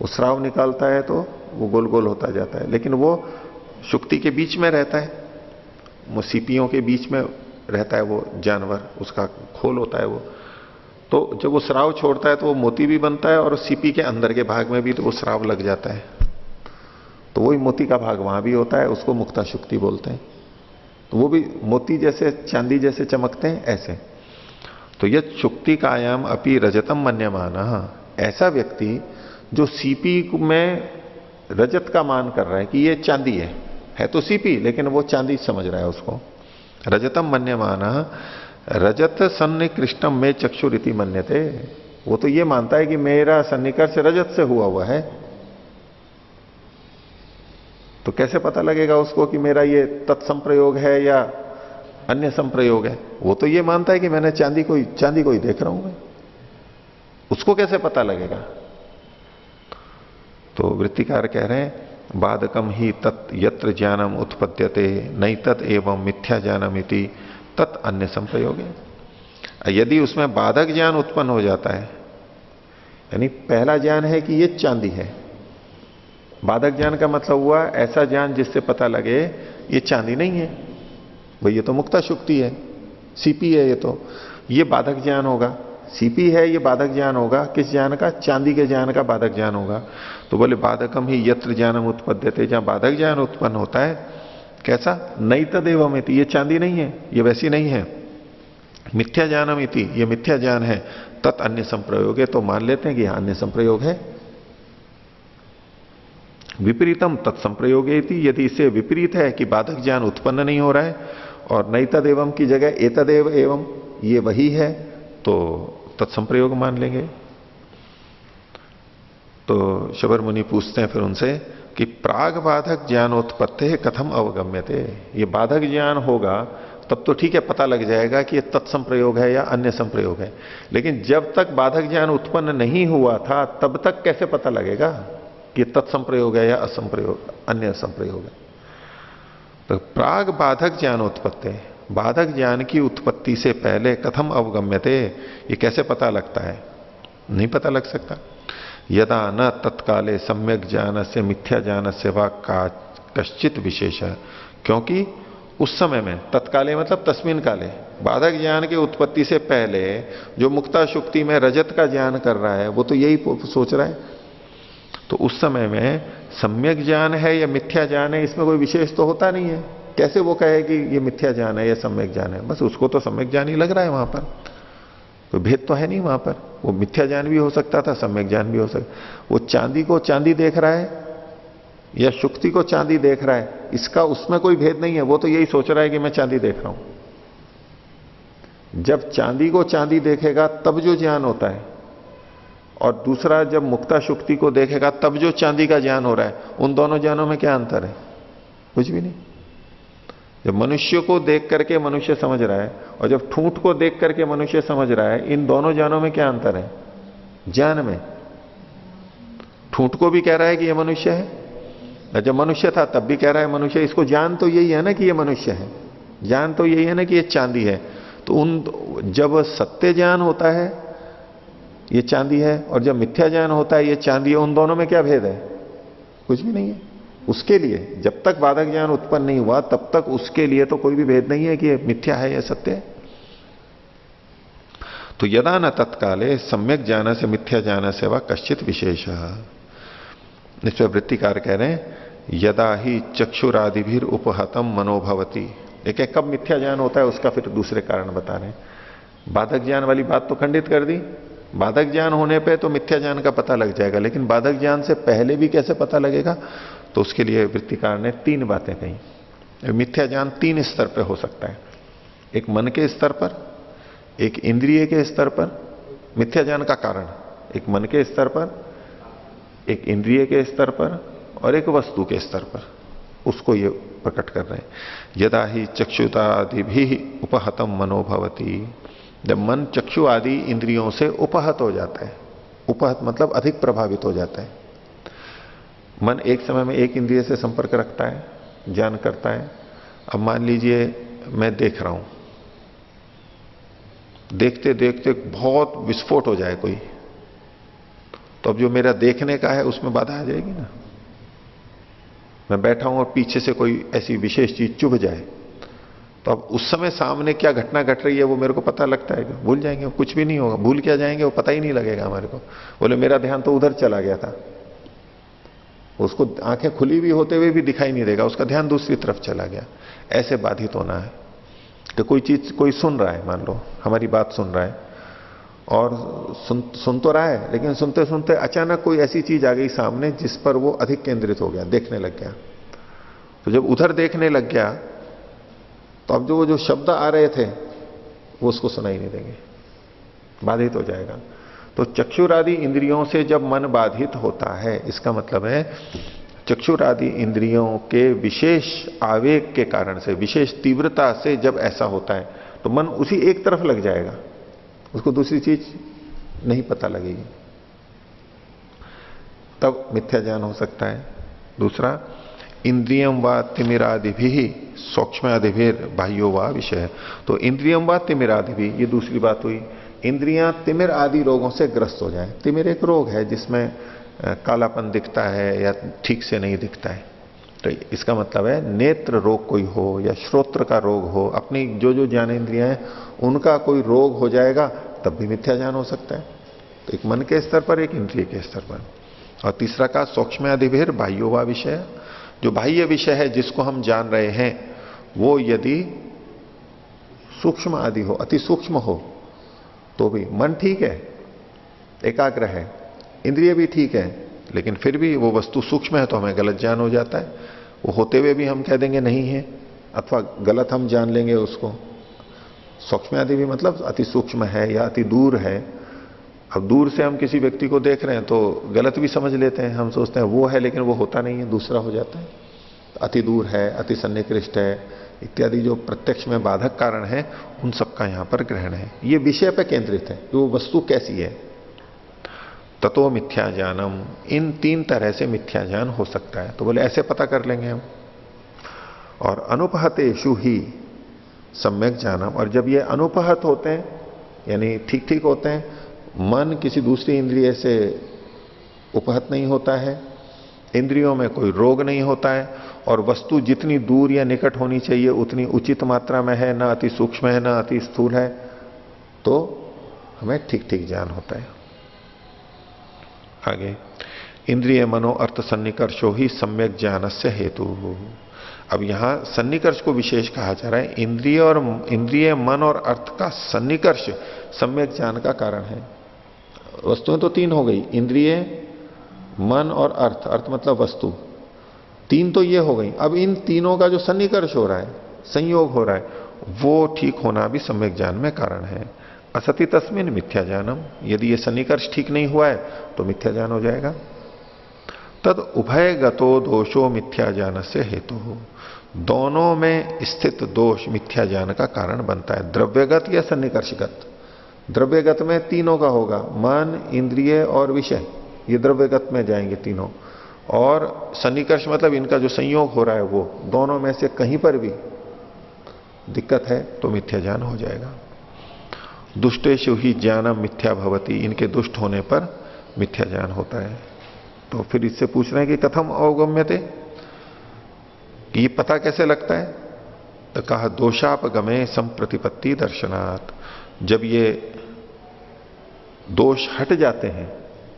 वो स्राव निकालता है तो वो गोल गोल होता जाता है, लेकिन वो शुक्ति के बीच में रहता है, वो सीपियों के बीच में रहता है वो जानवर, उसका खोल होता है वो। तो जब वो स्राव छोड़ता है तो वो मोती भी बनता है, और सीपी के अंदर के भाग में भी तो वो स्राव लग जाता है, तो वही मोती का भाग वहां भी होता है, उसको मुक्ता शुक्ति बोलते हैं। तो वो भी मोती जैसे, चांदी जैसे चमकते हैं ऐसे। तो यह शुक्तिकायाम अपि रजतम मन्यमानः, ऐसा व्यक्ति जो सीपी में रजत का मान कर रहा है कि ये चांदी है तो सीपी, लेकिन वो चांदी समझ रहा है उसको। रजतम मन्यमानः रजत सन्निकृष्टम में चक्षुरिति मन्यते, वो तो ये मानता है कि मेरा सन्निकर्ष रजत से हुआ है। तो कैसे पता लगेगा उसको कि मेरा ये तत्संप्रयोग है या अन्य संप्रयोग है? वो तो ये मानता है कि मैंने चांदी को ही देख रहा हूं मैं, उसको कैसे पता लगेगा? तो वृत्तिकार कह रहे हैं बाधकम ही तत् यत्र ज्ञानम उत्पद्यते नहीं तत् एवं मिथ्या ज्ञानम इति तत् अन्य संप्रयोग है। यदि उसमें बाधक ज्ञान उत्पन्न हो जाता है, यानी पहला ज्ञान है कि ये चांदी है, बाधक ज्ञान का मतलब हुआ ऐसा ज्ञान जिससे पता लगे ये चांदी नहीं है, भाई ये तो मुक्ता शुक्ति है, सीपी है, ये बाधक ज्ञान होगा। सीपी है, ये बाधक ज्ञान होगा। किस ज्ञान का? चांदी के ज्ञान का बाधक ज्ञान होगा। तो बोले बाधकम ही यत्र ज्ञानम उत्पद्यते, जहां बाधक ज्ञान उत्पन्न होता है, कैसा? नहीं तदेवम इति, ये चांदी नहीं है, ये वैसी नहीं है। मिथ्या ज्ञानम इति, ये मिथ्या ज्ञान है। तत् अन्य संप्रयोग है, तो मान लेते हैं कि यहां अन्य संप्रयोग है। विपरीतम तत्संप्रयोग इति, यदि इससे विपरीत है कि बाधक ज्ञान उत्पन्न नहीं हो रहा है और नहीं तदेवम की जगह एतदेव एवं ये वही है, तो तत्संप्रयोग मान लेंगे। तो शबर मुनि पूछते हैं फिर उनसे कि प्राग बाधक ज्ञानोत्पत्ति कथम अवगम्यते, ये बाधक ज्ञान होगा तब तो ठीक है, पता लग जाएगा कि ये तत्संप्रयोग है या अन्य संप्रयोग है। लेकिन जब तक बाधक ज्ञान उत्पन्न नहीं हुआ था तब तक कैसे पता लगेगा कि तत्संप्रयोग है या असंप्रयोग, अन्य संप्रयोग है? तो प्राग बाधक ज्ञानोत्पत्ति, बाधक ज्ञान की उत्पत्ति से पहले कथम अवगम्यते, ये कैसे पता लगता है? नहीं पता लग सकता। यदा न तत्काले सम्यक ज्ञान से मिथ्या ज्ञान से वा कश्चित विशेष है, क्योंकि उस समय में, तत्काले मतलब तस्मिन काले, बाधक ज्ञान की उत्पत्ति से पहले जो मुक्ता शुक्ति में रजत का ज्ञान कर रहा है वो तो यही सोच रहा है। तो उस समय में सम्यक ज्ञान है या मिथ्या ज्ञान है, इसमें कोई विशेष तो होता नहीं है। कैसे वो कहे कि ये मिथ्या ज्ञान है या सम्यक ज्ञान है? बस उसको तो सम्यक ज्ञान ही लग रहा है वहां पर। कोई भेद तो है नहीं वहां पर। वो मिथ्या ज्ञान भी हो सकता था, सम्यक ज्ञान भी हो सकता। वो चांदी को चांदी देख रहा है या शुक्ति को चांदी देख रहा है, इसका उसमें कोई भेद नहीं है। वो तो यही सोच रहा है कि मैं चांदी देख रहा हूं। जब चांदी को चांदी देखेगा तब जो ज्ञान होता है, और दूसरा जब मुक्ता शुक्ति को देखेगा तब जो चांदी का ज्ञान हो रहा है, उन दोनों ज्ञानों में क्या अंतर है? कुछ भी नहीं। जब मनुष्य को देख करके मनुष्य समझ रहा है और जब ठूंठ को देख करके मनुष्य समझ रहा है, इन दोनों ज्ञानों में क्या अंतर है? ज्ञान में। ठूंठ को भी कह रहा है कि यह मनुष्य है, और जब मनुष्य था तब भी कह रहा है मनुष्य। इसको ज्ञान तो यही है ना कि यह मनुष्य है, ज्ञान तो यही है ना कि यह चांदी है। तो उन जब सत्य ज्ञान होता है ये चांदी है, और जब मिथ्या ज्ञान होता है ये चांदी है, उन दोनों में क्या भेद है? कुछ भी नहीं है। उसके लिए जब तक बाधक ज्ञान उत्पन्न नहीं हुआ तब तक उसके लिए तो कोई भी भेद नहीं है कि ये मिथ्या है या सत्य है। तो यदा न तत्काले सम्यक ज्ञान से मिथ्या ज्ञान से व कश्चित विशेष, इस पर वृत्तिकार कह रहे हैं यदा ही चक्षुरादिभिर उपहतम मनोभवती। देखिए कब मिथ्या ज्ञान होता है उसका फिर दूसरे कारण बता रहे हैं। बाधक ज्ञान वाली बात तो खंडित कर दी, बाधक ज्ञान होने पे तो मिथ्या ज्ञान का पता लग जाएगा, लेकिन बाधक ज्ञान से पहले भी कैसे पता लगेगा? तो उसके लिए वृत्तिकार ने 3 बातें कही। मिथ्या ज्ञान 3 स्तर पर हो सकता है, एक मन के स्तर पर, एक इंद्रिय के स्तर पर, मिथ्या ज्ञान का कारण एक मन के स्तर पर, एक इंद्रिय के स्तर पर और एक वस्तु के स्तर पर। उसको ये प्रकट कर रहे हैं। यदा ही चक्षुतादि भी उपहतम मनोभवती, जब मन चक्षु आदि इंद्रियों से उपहत हो जाता है, उपहत मतलब अधिक प्रभावित हो जाता है। मन एक समय में एक इंद्रिय से संपर्क रखता है, ज्ञान करता है। अब मान लीजिए मैं देख रहा हूं, देखते देखते बहुत विस्फोट हो जाए कोई, तो अब जो मेरा देखने का है उसमें बाधा आ जाएगी ना। मैं बैठा हूं और पीछे से कोई ऐसी विशेष चीज चुभ जाए, तो अब उस समय सामने क्या घटना घट रही है वो मेरे को पता लगता है? भूल जाएंगे, कुछ भी नहीं होगा। भूल क्या जाएंगे, वो पता ही नहीं लगेगा हमारे को। बोले मेरा ध्यान तो उधर चला गया था, उसको आंखें खुली भी होते हुए भी दिखाई नहीं देगा, उसका ध्यान दूसरी तरफ चला गया। ऐसे बाधित होना है कि कोई चीज कोई सुन रहा है, मान लो हमारी बात सुन रहा है और सुन तो रहा है, लेकिन सुनते सुनते अचानक कोई ऐसी चीज आ गई सामने जिस पर वो अधिक केंद्रित हो गया, देखने लग गया। तो जब उधर देखने लग गया तो अब जो शब्द आ रहे थे वो उसको सुनाई नहीं देंगे, बाधित हो जाएगा। तो चक्षुरादि इंद्रियों से जब मन बाधित होता है, इसका मतलब है चक्षुरादि इंद्रियों के विशेष आवेग के कारण से, विशेष तीव्रता से जब ऐसा होता है तो मन उसी एक तरफ लग जाएगा, उसको दूसरी चीज नहीं पता लगेगी, तब मिथ्या ज्ञान हो सकता है। दूसरा, इंद्रियम व तिमिरादि भी सूक्ष्मादिभिर बाह्यो व विषय। तो इंद्रियम व तिमिरादि भी, ये दूसरी बात हुई। इंद्रियां तिमिर आदि रोगों से ग्रस्त हो जाएं। तिमिर एक रोग है जिसमें कालापन दिखता है या ठीक से नहीं दिखता है। तो इसका मतलब है नेत्र रोग कोई हो या श्रोत्र का रोग हो, अपनी जो ज्ञानेंद्रियां हैं उनका कोई रोग हो जाएगा, तब भी मिथ्या ज्ञान हो सकता है। तो एक मन के स्तर पर, एक इंद्रिय के स्तर पर। और तीसरा का सूक्ष्मादिभिर बाह्यो व विषय, जो बाह्य विषय है जिसको हम जान रहे हैं वो यदि सूक्ष्म आदि हो, अति सूक्ष्म हो, तो भी मन ठीक है, एकाग्र है, इंद्रिय भी ठीक है, लेकिन फिर भी वो वस्तु सूक्ष्म है तो हमें गलत ज्ञान हो जाता है। वो होते हुए भी हम कह देंगे नहीं है, अथवा गलत हम जान लेंगे उसको। सूक्ष्म आदि भी मतलब अति सूक्ष्म है या अति दूर है। अब दूर से हम किसी व्यक्ति को देख रहे हैं तो गलत भी समझ लेते हैं, हम सोचते हैं वो है, लेकिन वो होता नहीं है, दूसरा हो जाता है। अति दूर है, अति सन्निकृष्ट है इत्यादि जो प्रत्यक्ष में बाधक कारण है, उन सबका यहां पर ग्रहण है। ये विषय पर केंद्रित है कि वो वस्तु कैसी है। ततो मिथ्या ज्ञानम, इन 3 तरह से मिथ्या ज्ञान हो सकता है। तो बोले ऐसे पता कर लेंगे हम। और अनुपहतेषु ही सम्यक ज्ञानम, और जब ये अनुपहत होते हैं यानी ठीक ठीक होते हैं, मन किसी दूसरी इंद्रिय से उपहत नहीं होता है, इंद्रियों में कोई रोग नहीं होता है, और वस्तु जितनी दूर या निकट होनी चाहिए उतनी उचित मात्रा में है, ना अति सूक्ष्म है ना अति स्थूल है, तो हमें ठीक ठीक ज्ञान होता है। आगे, इंद्रिय मनो अर्थ सन्निकर्षो ही सम्यक ज्ञान से हेतु। अब यहां सन्निकर्ष को विशेष कहा जा रहा है। इंद्रिय मन और अर्थ का सन्निकर्ष सम्यक ज्ञान का कारण है। वस्तुएं तो तीन हो गई, इंद्रिय, मन और अर्थ। अर्थ मतलब वस्तु, तीन तो ये हो गई। अब इन तीनों का जो सन्निकर्ष हो रहा है, संयोग हो रहा है, वो ठीक होना भी सम्यक ज्ञान में कारण है। असति तस्मिन मिथ्या ज्ञानम, यदि ये सन्निकर्ष ठीक नहीं हुआ है तो मिथ्या ज्ञान हो जाएगा। तद उभयगतो दोषो मिथ्या ज्ञान से हेतु हो, दोनों में स्थित दोष मिथ्या ज्ञान का कारण बनता है, द्रव्यगत या सन्निकर्षगत। द्रव्यगत में तीनों का होगा, मन, इंद्रिय और विषय, ये द्रव्यगत में जाएंगे तीनों। और सन्निकर्ष मतलब इनका जो संयोग हो रहा है, वो दोनों में से कहीं पर भी दिक्कत है तो मिथ्या ज्ञान हो जाएगा। दुष्टेषु ही ज्ञानम मिथ्या भवति, इनके दुष्ट होने पर मिथ्या ज्ञान होता है। तो फिर इससे पूछ रहे हैं कि कथम अवगम्यते, ये पता कैसे लगता है? तो कहा दोषापगमे संप्रतिपत्ति दर्शनात्, जब ये दोष हट जाते हैं,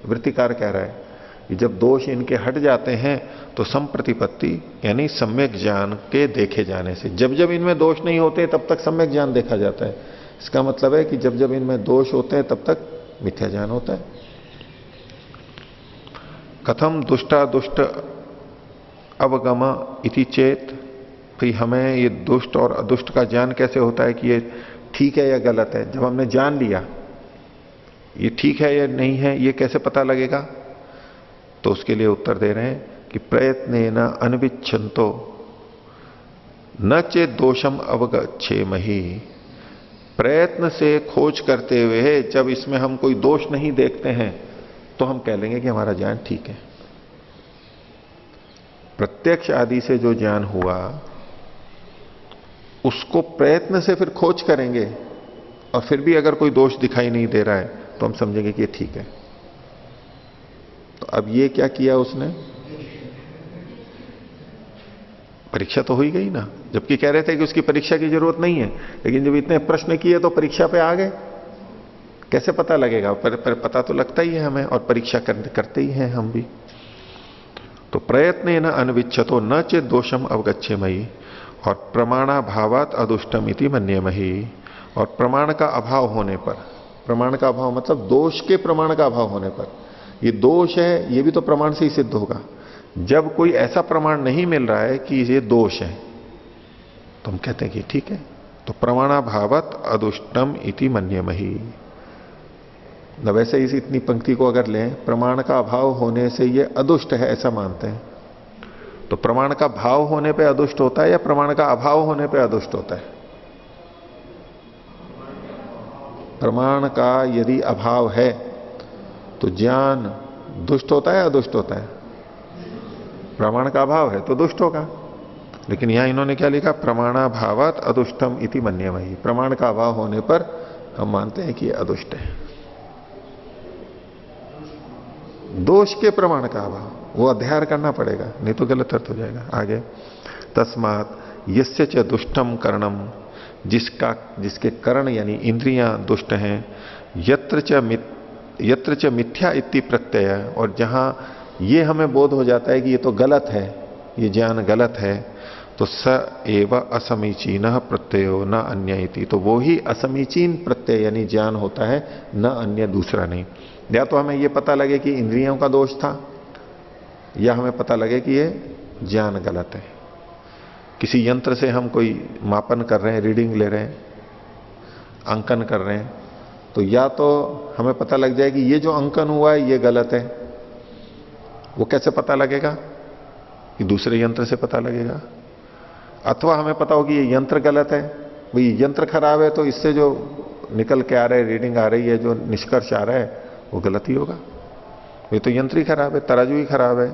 वृत्तिकार कह रहा है कि जब दोष इनके हट जाते हैं तो संप्रतिपत्ति यानी सम्यक ज्ञान के देखे जाने से, जब जब इनमें दोष नहीं होते तब तक सम्यक ज्ञान देखा जाता है। इसका मतलब है कि जब जब इनमें दोष होते हैं तब तक मिथ्या ज्ञान होता है। कथम दुष्टा दुष्ट अवगम इति चेत, फिर हमें ये दुष्ट और अदुष्ट का ज्ञान कैसे होता है कि ये ठीक है या गलत है? जब हमने जान लिया ये ठीक है या नहीं है, ये कैसे पता लगेगा? तो उसके लिए उत्तर दे रहे हैं कि प्रयत्नेन अनविच्छन्तो न चेत दोषम अवगच्छेमहि, प्रयत्न से खोज करते हुए जब इसमें हम कोई दोष नहीं देखते हैं तो हम कह लेंगे कि हमारा ज्ञान ठीक है। प्रत्यक्ष आदि से जो ज्ञान हुआ उसको प्रयत्न से फिर खोज करेंगे और फिर भी अगर कोई दोष दिखाई नहीं दे रहा है तो हम समझेंगे कि ये ठीक है। तो अब ये क्या किया उसने? परीक्षा तो हो ही गई ना, जबकि कह रहे थे कि उसकी परीक्षा की जरूरत नहीं है, लेकिन जब इतने प्रश्न किए तो परीक्षा पे आ गए। कैसे पता लगेगा? पर पता तो लगता ही है हमें, और परीक्षा करते ही हैं हम भी। तो प्रयत्न न अनविच्छतो न चेत दोषम अवगच्छेमहि, और प्रमाणाभावात अदुष्टम इति मन्येमहि, और प्रमाण का अभाव होने पर, प्रमाण का अभाव मतलब दोष के प्रमाण का अभाव होने पर, ये दोष है ये भी तो प्रमाण से ही सिद्ध होगा। जब कोई ऐसा प्रमाण नहीं मिल रहा है कि ये दोष है तो हम कहते हैं कि ठीक है। तो प्रमाणाभावत अदुष्टम इति मन्येमहि, न वैसे इस इतनी पंक्ति को अगर लें, प्रमाण का अभाव होने से ये अदुष्ट है ऐसा मानते हैं। तो प्रमाण का भाव होने पे अदुष्ट होता है या प्रमाण का अभाव होने पे अदुष्ट होता है? प्रमाण का यदि अभाव है तो ज्ञान दुष्ट होता है अदुष्ट होता है? प्रमाण का अभाव है तो दुष्ट होगा। लेकिन यहां इन्होंने क्या लिखा? प्रमाणाभावात अदुष्टम इति मन्येमहि, प्रमाण का अभाव होने पर हम मानते हैं कि यह अदुष्ट है। दोष के प्रमाण का अभाव, वो अध्ययन करना पड़ेगा, नहीं तो गलत अर्थ हो जाएगा। आगे तस्मात् यस्य च दुष्टम करणम, जिसके करण यानी इंद्रियां दुष्ट हैं, यत्र च मिथ्या इति प्रत्यय, और जहां ये हमें बोध हो जाता है कि ये तो गलत है, ये ज्ञान गलत है, तो स एव असमीचीन प्रत्ययो न अन्य इति, तो वो ही असमीचीन प्रत्यय यानी ज्ञान होता है, न अन्य दूसरा नहीं। या तो हमें ये पता लगे कि इंद्रियों का दोष था, या हमें पता लगे कि ये ज्ञान गलत है। किसी यंत्र से हम कोई मापन कर रहे हैं, रीडिंग ले रहे हैं, अंकन कर रहे हैं, तो या तो हमें पता लग जाए कि ये जो अंकन हुआ है ये गलत है। वो कैसे पता लगेगा? कि दूसरे यंत्र से पता लगेगा। अथवा हमें पता हो कि ये यंत्र गलत है, भाई यंत्र खराब है तो इससे जो निकल के आ रहा है, रीडिंग आ रही है, जो निष्कर्ष आ रहा है वो गलत ही होगा। ये तो यंत्र ही खराब है, तराजू ही खराब है,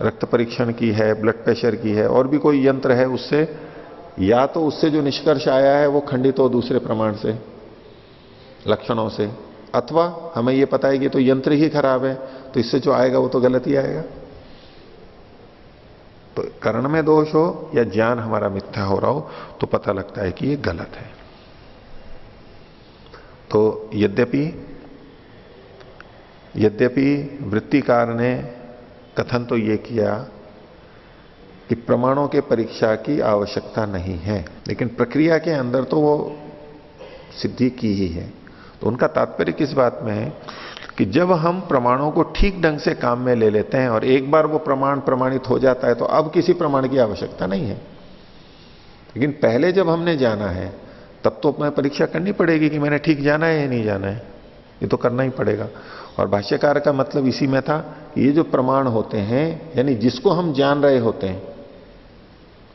रक्त परीक्षण की है, ब्लड प्रेशर की है, और भी कोई यंत्र है, उससे या तो उससे जो निष्कर्ष आया है वो खंडित हो दूसरे प्रमाण से, लक्षणों से, अथवा हमें ये पता है कि तो यंत्र ही खराब है तो इससे जो आएगा वो तो गलत ही आएगा। तो करण में दोष हो या ज्ञान हमारा मिथ्या हो रहा हो तो पता लगता है कि ये गलत है। तो यद्यपि वृत्तिकार ने कथन तो ये किया कि प्रमाणों के परीक्षा की आवश्यकता नहीं है, लेकिन प्रक्रिया के अंदर तो वो सिद्धि की ही है। तो उनका तात्पर्य किस बात में है कि जब हम प्रमाणों को ठीक ढंग से काम में ले लेते हैं और एक बार वो प्रमाण प्रमाणित हो जाता है तो अब किसी प्रमाण की आवश्यकता नहीं है। लेकिन पहले जब हमने जाना है तब तो हमें परीक्षा करनी पड़ेगी कि मैंने ठीक जाना है या नहीं जाना है, ये तो करना ही पड़ेगा। और भाष्यकार का मतलब इसी में था कि ये जो प्रमाण होते हैं यानी जिसको हम जान रहे होते हैं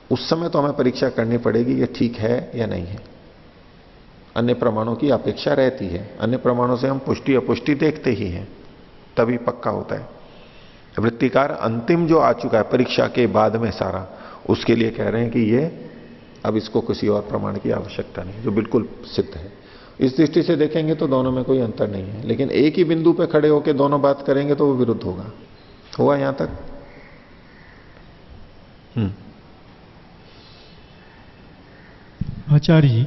उस समय तो हमें परीक्षा करनी पड़ेगी ये ठीक है या नहीं है। अन्य प्रमाणों की अपेक्षा रहती है, अन्य प्रमाणों से हम पुष्टि अपुष्टि देखते ही हैं, तभी पक्का होता है। वृत्तिकार अंतिम जो आ चुका है परीक्षा के बाद में सारा, उसके लिए कह रहे हैं कि ये अब इसको किसी और प्रमाण की आवश्यकता नहीं, जो बिल्कुल सिद्ध है। इस दृष्टि से देखेंगे तो दोनों में कोई अंतर नहीं है, लेकिन एक ही बिंदु पे खड़े होकर दोनों बात करेंगे तो वो विरुद्ध होगा। हुआ यहां तक? आचार्य जी,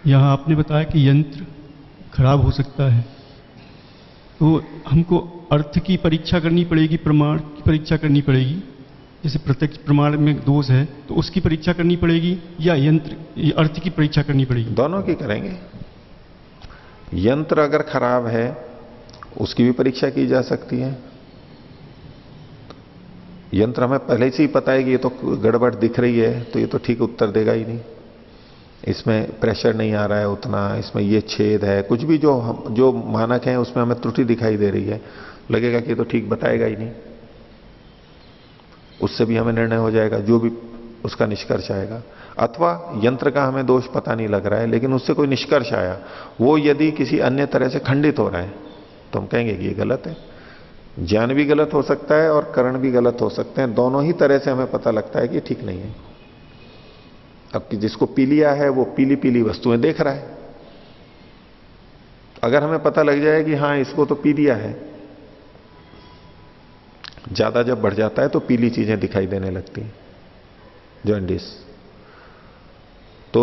यहाँ आपने बताया कि यंत्र खराब हो सकता है, तो हमको अर्थ की परीक्षा करनी पड़ेगी, प्रमाण की परीक्षा करनी पड़ेगी। जैसे प्रत्यक्ष प्रमाण में दोष है तो उसकी परीक्षा करनी पड़ेगी या अर्थ की परीक्षा करनी पड़ेगी? दोनों की करेंगे। यंत्र अगर खराब है उसकी भी परीक्षा की जा सकती है। यंत्र हमें पहले से ही पता है कि ये तो गड़बड़ दिख रही है तो ये तो ठीक उत्तर देगा ही नहीं, इसमें प्रेशर नहीं आ रहा है उतना, इसमें ये छेद है, कुछ भी जो मानक है उसमें हमें त्रुटि दिखाई दे रही है, लगेगा कि ये तो ठीक बताएगा ही नहीं। उससे भी हमें निर्णय हो जाएगा जो भी उसका निष्कर्ष आएगा। अथवा यंत्र का हमें दोष पता नहीं लग रहा है लेकिन उससे कोई निष्कर्ष आया, वो यदि किसी अन्य तरह से खंडित हो रहा है तो हम कहेंगे कि ये गलत है। ज्ञान भी गलत हो सकता है और करण भी गलत हो सकते हैं, दोनों ही तरह से हमें पता लगता है कि ठीक नहीं है। अब कि जिसको पी लिया है वो पीली पीली वस्तुएं देख रहा है, अगर हमें पता लग जाए कि हां इसको तो पी लिया है, ज्यादा जब बढ़ जाता है तो पीली चीजें दिखाई देने लगती हैं, जॉन्डिस, तो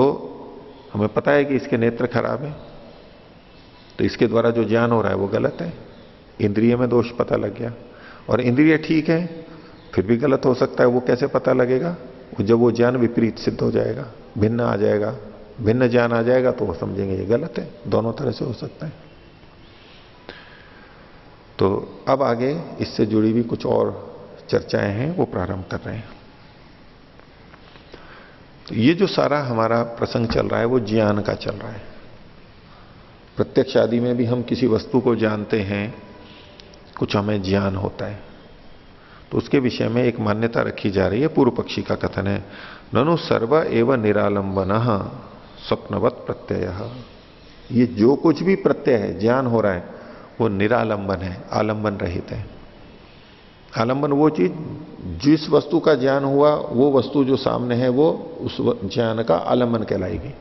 हमें पता है कि इसके नेत्र खराब है, तो इसके द्वारा जो ज्ञान हो रहा है वो गलत है। इंद्रिय में दोष पता लग गया और इंद्रिय ठीक है फिर भी गलत हो सकता है। वो कैसे पता लगेगा? जब वो ज्ञान विपरीत सिद्ध हो जाएगा, भिन्न आ जाएगा, भिन्न ज्ञान आ जाएगा तो वो समझेंगे ये गलत है। दोनों तरह से हो सकता है। तो अब आगे इससे जुड़ी हुई कुछ और चर्चाएं हैं वो प्रारंभ कर रहे हैं। तो ये जो सारा हमारा प्रसंग चल रहा है वो ज्ञान का चल रहा है। प्रत्यक्ष आदि में भी हम किसी वस्तु को जानते हैं, कुछ हमें ज्ञान होता है, तो उसके विषय में एक मान्यता रखी जा रही है। पूर्व पक्षी का कथन है, ननु सर्व एव निरालंबन स्वप्नवत प्रत्यय। ये जो कुछ भी प्रत्यय है, ज्ञान हो रहा है, वो निरालंबन है, आलंबन रहित है। आलंबन वो चीज, जिस वस्तु का ज्ञान हुआ वो वस्तु जो सामने है वो उस ज्ञान का आलंबन कहलाएगी।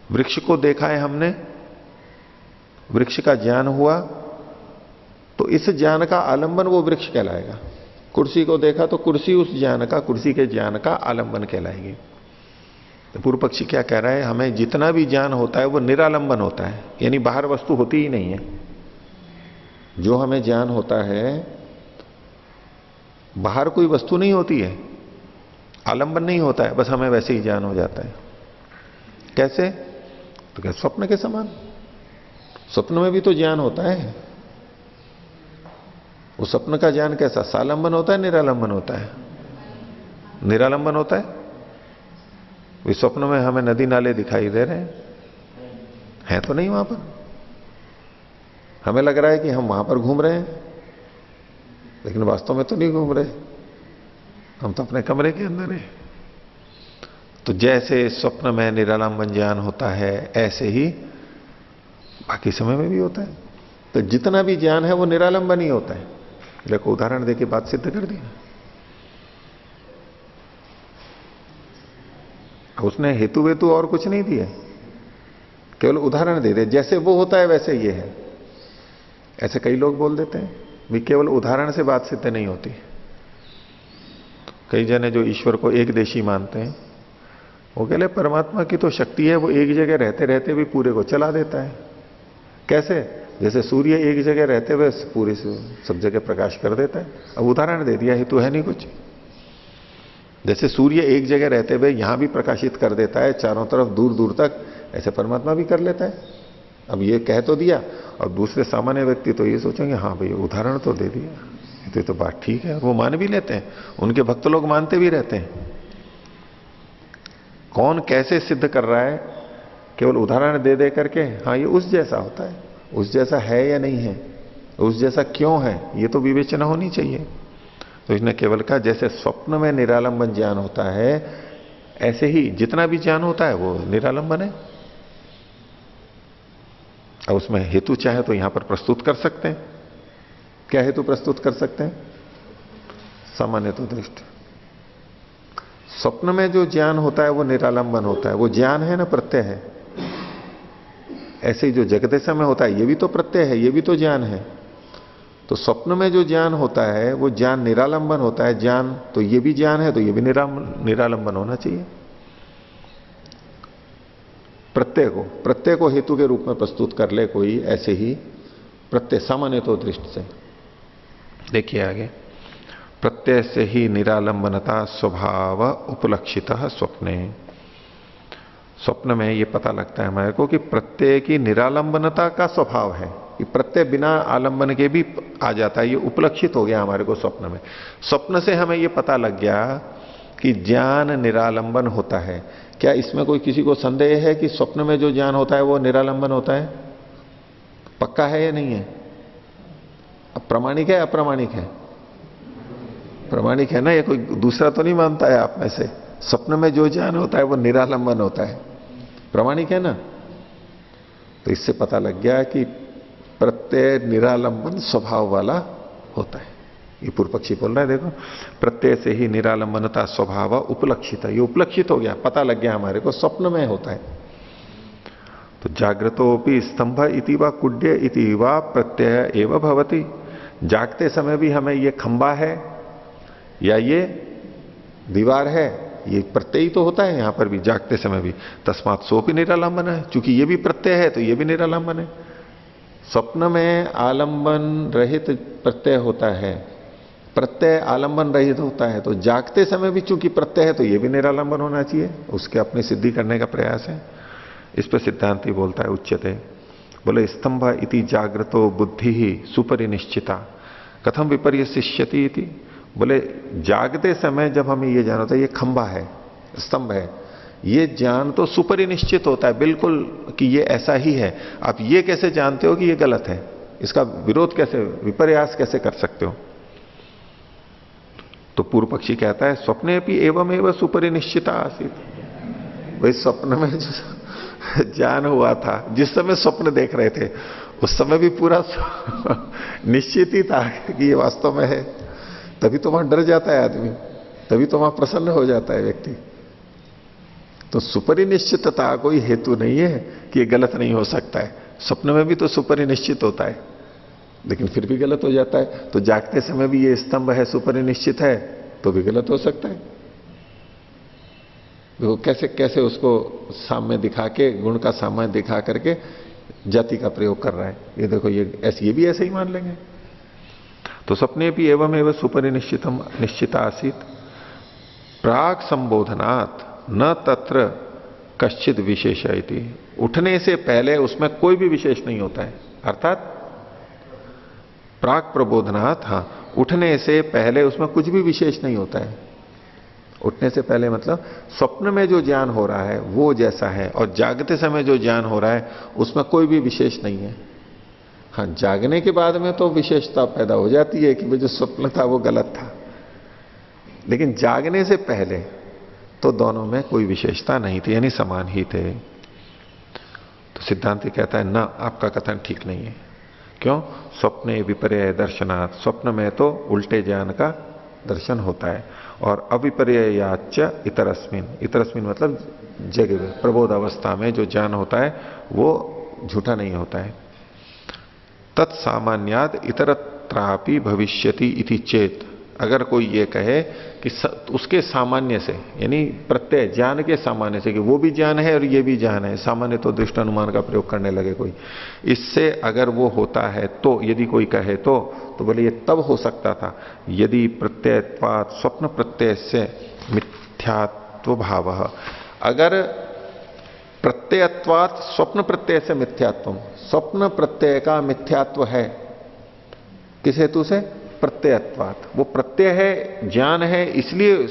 वृक्ष को देखा है हमने, वृक्ष का ज्ञान हुआ तो इस ज्ञान का आलंबन वो वृक्ष कहलाएगा। कुर्सी को देखा तो कुर्सी उस ज्ञान का, कुर्सी के ज्ञान का आलंबन कहलाएगी। तो पूर्व पक्षी क्या कह रहा है, हमें जितना भी ज्ञान होता है वो निरालंबन होता है, यानी बाहर वस्तु होती ही नहीं है। जो हमें ज्ञान होता है बाहर कोई वस्तु नहीं होती है, आलंबन नहीं होता है, बस हमें वैसे ही ज्ञान हो जाता है। कैसे? तो क्या स्वप्न के समान। स्वप्न में भी तो ज्ञान होता है। वो स्वप्न का ज्ञान कैसा, सालंबन होता है, निरालंबन होता है? निरालंबन होता है। इस स्वप्न में हमें नदी नाले दिखाई दे रहे हैं तो नहीं वहां पर, हमें लग रहा है कि हम वहां पर घूम रहे हैं, लेकिन वास्तव में तो नहीं घूम रहे, हम तो अपने कमरे के अंदर हैं। तो जैसे स्वप्न में निरालंबन ज्ञान होता है, ऐसे ही बाकी समय में भी होता है। तो जितना भी ज्ञान है वो निरालंबन ही होता है। देखो उदाहरण देके बात सिद्ध कर दी। उसने हेतु वेतु और कुछ नहीं दिए, केवल उदाहरण दे दे, जैसे वो होता है वैसे ये है। ऐसे कई लोग बोल देते हैं भी केवल उदाहरण से बात सिद्ध नहीं होती। कई जने जो ईश्वर को एक देशी मानते हैं वो कह ले परमात्मा की तो शक्ति है, वो एक जगह रहते रहते भी पूरे को चला देता है। कैसे? जैसे सूर्य एक जगह रहते हुए पूरे सब जगह प्रकाश कर देता है। अब उदाहरण दे दिया, हेतु है नहीं कुछ। जैसे सूर्य एक जगह रहते हुए यहां भी प्रकाशित कर देता है चारों तरफ दूर दूर तक, ऐसे परमात्मा भी कर लेता है। अब ये कह तो दिया, और दूसरे सामान्य व्यक्ति तो ये सोचेंगे हाँ भाई उदाहरण तो दे दिया, तो बात ठीक है, वो मान भी लेते हैं, उनके भक्त लोग मानते भी रहते हैं। कौन कैसे सिद्ध कर रहा है, केवल उदाहरण दे दे करके हाँ ये उस जैसा होता है, उस जैसा है या नहीं है, उस जैसा क्यों है, ये तो विवेचना होनी चाहिए। तो इसने केवल कहा जैसे स्वप्न में निरालंबन ज्ञान होता है, ऐसे ही जितना भी ज्ञान होता है वो निरालंबन है। और उसमें हेतु चाहे तो यहां पर प्रस्तुत कर सकते हैं। क्या हेतु प्रस्तुत कर सकते हैं? सामान्य तो दृष्टि। स्वप्न में जो ज्ञान होता है वो निरालंबन होता है, वो ज्ञान है ना, प्रत्यय है। ऐसे ही जो जगदशा में होता है ये भी तो प्रत्यय है, ये भी तो ज्ञान है। तो स्वप्न में जो ज्ञान होता है वो ज्ञान निरालंबन होता है। ज्ञान तो ये भी ज्ञान है, तो ये भी निरालंबन होना चाहिए। प्रत्यय को हेतु के रूप में प्रस्तुत कर ले कोई, ऐसे ही प्रत्यय सामान्य तो दृष्टि से। देखिए आगे, प्रत्यय से ही निरालंबनता स्वभाव उपलक्षित स्वप्ने। स्वप्न में ये पता लगता है हमारे को कि प्रत्यय की निरालंबनता का स्वभाव है, कि प्रत्यय बिना आलंबन के भी आ जाता है। ये उपलक्षित हो गया हमारे को स्वप्न में। स्वप्न से हमें ये पता लग गया कि ज्ञान निरालंबन होता है। क्या इसमें कोई किसी को संदेह है कि स्वप्न में जो ज्ञान होता है वो निरालंबन होता है? पक्का है या नहीं है? अब प्रामाणिक है अप्रामाणिक है? प्रामाणिक है ना, ये कोई दूसरा तो नहीं मानता है आप में से। स्वप्न में जो ज्ञान होता है वो निरालंबन होता है, प्रामाणिक है ना। तो इससे पता लग गया कि प्रत्यय निरालंबन स्वभाव वाला होता है। ये पूर्व पक्षी बोल रहा है, देखो, प्रत्यय से ही निरालंबनता स्वभाव उपलक्षित है। ये उपलक्षित हो गया, पता लग गया हमारे को स्वप्न में होता है। तो जागृतोपि स्तंभ इति वा कुड्य इति वा प्रत्यय एव भवति। जागते समय भी हमें ये खंबा है या ये दीवार है, ये प्रत्यय तो होता है यहां पर भी, जागते समय भी। तस्मात् सोपि निरालंबन है, चूंकि ये भी प्रत्यय है तो ये भी निरालंबन है। स्वप्न में आलंबन रहित प्रत्यय होता है, प्रत्यय आलंबन रहित होता है, तो जागते समय भी चूंकि प्रत्यय है तो ये भी निरालंबन होना चाहिए। उसके अपनी सिद्धि करने का प्रयास है। इस पर सिद्धांति बोलता है, उच्यते, बोले स्तंभ इति जागृतो बुद्धि ही सुपरिनिश्चिता कथम विपर्यसिष्यति इति। बोले जागते समय जब हमें ये ज्ञान होता है ये खंबा है, स्तंभ है, ये ज्ञान तो सुपरिनिश्चित होता है बिल्कुल कि ये ऐसा ही है। आप ये कैसे जानते हो कि ये गलत है? इसका विरोध कैसे, विपर्यास कैसे कर सकते हो? तो पूर्व पक्षी कहता है स्वप्ने भी एवं एवं सुपरिनिश्चिता आसीत। वही स्वप्न में जो ज्ञान हुआ था, जिस समय स्वप्न देख रहे थे उस समय भी पूरा निश्चित ही था कि ये वास्तव में है। तभी तो वहां डर जाता है आदमी, तभी तो वहां प्रसन्न हो जाता है व्यक्ति। तो सुपरिनिश्चितता कोई हेतु नहीं है कि ये गलत नहीं हो सकता है। स्वप्न में भी तो सुपरिनिश्चित होता है, लेकिन फिर भी गलत हो जाता है। तो जागते समय भी ये स्तंभ है, सुपरिनिश्चित है, तो भी गलत हो सकता है। देखो कैसे कैसे उसको साम्य दिखा के, गुण का साम्य दिखा करके जाति का प्रयोग कर रहा है। ये देखो, ये भी ऐसे ही मान लेंगे। तो सपने भी एवं एवं सुपरिनिश्चितम निश्चित आसीत प्राक संबोधनात् न तत्र कश्चित विशेष इति। उठने से पहले उसमें कोई भी विशेष नहीं होता है। अर्थात प्राक प्रबोधनात्, हाँ, उठने से पहले उसमें कुछ भी विशेष नहीं होता है। उठने से पहले मतलब स्वप्न में जो ज्ञान हो रहा है वो जैसा है, और जागते समय जो ज्ञान हो रहा है उसमें कोई भी विशेष नहीं है। हाँ, जागने के बाद में तो विशेषता पैदा हो जाती है कि वो जो स्वप्न था वो गलत था, लेकिन जागने से पहले तो दोनों में कोई विशेषता नहीं थी, यानी समान ही थे। तो सिद्धांति कहता है ना, आपका कथन ठीक नहीं है। क्यों? स्वप्ने विपर्य दर्शनात्, स्वप्न में तो उल्टे ज्ञान का दर्शन होता है, और अविपर्याच इतरस्मिन, इतरस्मिन मतलब जगे हुए प्रबोध अवस्था में जो ज्ञान होता है वो झूठा नहीं होता है। तत्सामान्याद इतरत्रापि भविष्यति इति चेत, अगर कोई ये कहे कि उसके सामान्य से, यानी प्रत्यय ज्ञान के सामान्य से, कि वो भी ज्ञान है और ये भी ज्ञान है, सामान्य तो दृष्ट अनुमान का प्रयोग करने लगे कोई, इससे अगर वो होता है तो, यदि कोई कहे तो बोले ये तब हो सकता था यदि प्रत्ययत्वात् स्वप्न प्रत्यय से मिथ्यात्व भाव। अगर प्रत्ययत्वात् स्वप्न प्रत्यय से मिथ्यात्व, स्वप्न प्रत्यय का मिथ्यात्व है किस हेतु से? प्रत्ययत्वात्। वो प्रत्यय है, ज्ञान है, इसलिए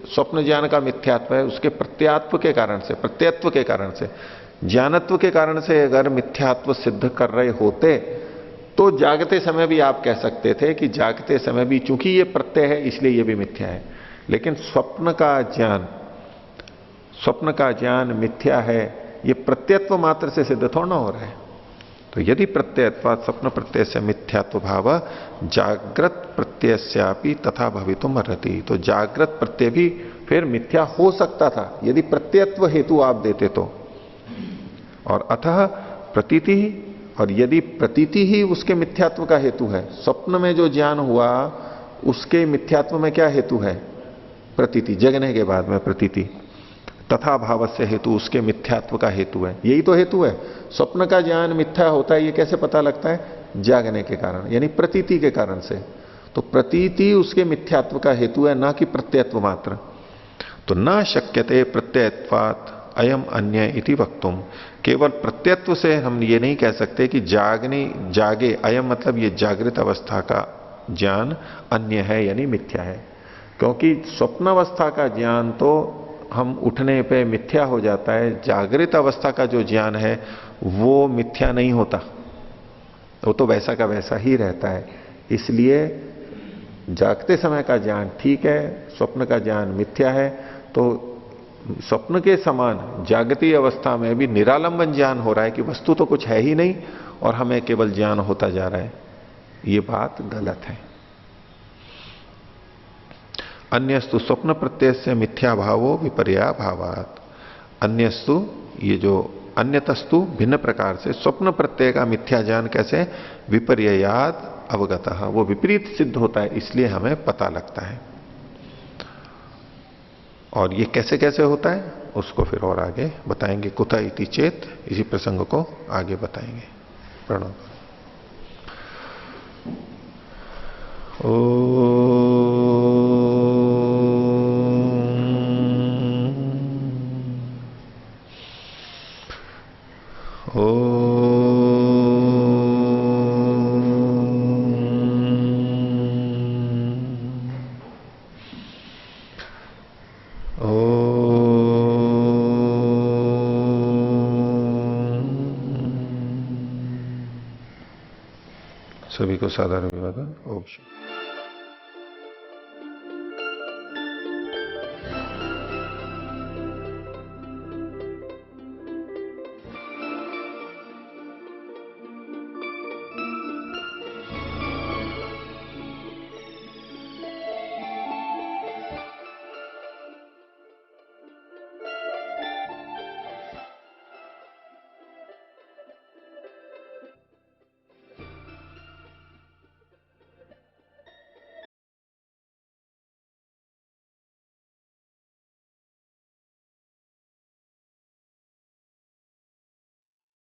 स्वप्न ज्ञान का मिथ्यात्व है, उसके प्रत्यात्व के कारण से, प्रत्ययत्व के कारण से, ज्ञानत्व के कारण से अगर मिथ्यात्व सिद्ध कर रहे होते तो जागते समय भी आप कह सकते थे कि जागते समय भी चूंकि ये प्रत्यय है इसलिए ये भी मिथ्या है। लेकिन स्वप्न का ज्ञान मिथ्या है, ये प्रत्ययत्व मात्र से सिद्ध थोड़ा हो रहा है। तो यदि प्रत्ययत्वात् स्वप्न प्रत्यय से मिथ्यात्व भाव जागृत प्रत्ययस्यापि तथा भवितुम अर्हति, तो जागृत प्रत्यय भी फिर मिथ्या हो सकता था यदि प्रत्ययत्व हेतु आप देते तो। और अतः प्रतीति ही, और यदि प्रतीति ही उसके मिथ्यात्व का हेतु है, स्वप्न में जो ज्ञान हुआ उसके मिथ्यात्व में क्या हेतु है? प्रतीति, जगने के बाद में प्रतीति। तथा भाव से हेतु, उसके मिथ्यात्व का हेतु है, यही तो हेतु है। स्वप्न का ज्ञान मिथ्या होता है ये कैसे पता लगता है? जागने के कारण, यानी प्रतीति के कारण से। तो प्रतीति उसके मिथ्यात्व का हेतु है, ना कि प्रत्ययत्व मात्र। तो न शक्यते प्रत्ययत्वात् अयम अन्य इति वक्तुम, केवल प्रत्ययत्व से हम ये नहीं कह सकते कि जागे, अयम मतलब ये जागृत अवस्था का ज्ञान अन्य है यानी मिथ्या है। क्योंकि स्वप्नावस्था का ज्ञान तो हम उठने पे मिथ्या हो जाता है, जागृत अवस्था का जो ज्ञान है वो मिथ्या नहीं होता, वो तो वैसा का वैसा ही रहता है। इसलिए जागते समय का ज्ञान ठीक है, स्वप्न का ज्ञान मिथ्या है। तो स्वप्न के समान जागती अवस्था में भी निरालंबन ज्ञान हो रहा है कि वस्तु तो कुछ है ही नहीं और हमें केवल ज्ञान होता जा रहा है, ये बात गलत है। अन्यस्तु स्वप्न प्रत्यय से मिथ्या भावो विपर्या भावात, अन्यस्तु ये जो अन्यतस्तु भिन्न प्रकार से स्वप्न प्रत्यय का मिथ्या ज्ञान कैसे? विपर्यात अवगतः, वो विपरीत सिद्ध होता है इसलिए हमें पता लगता है। और ये कैसे कैसे होता है उसको फिर और आगे बताएंगे। कुत इति चेत, इसी प्रसंग को आगे बताएंगे। प्रणव। सभी को साधारण अभिवादन। ओम शांति।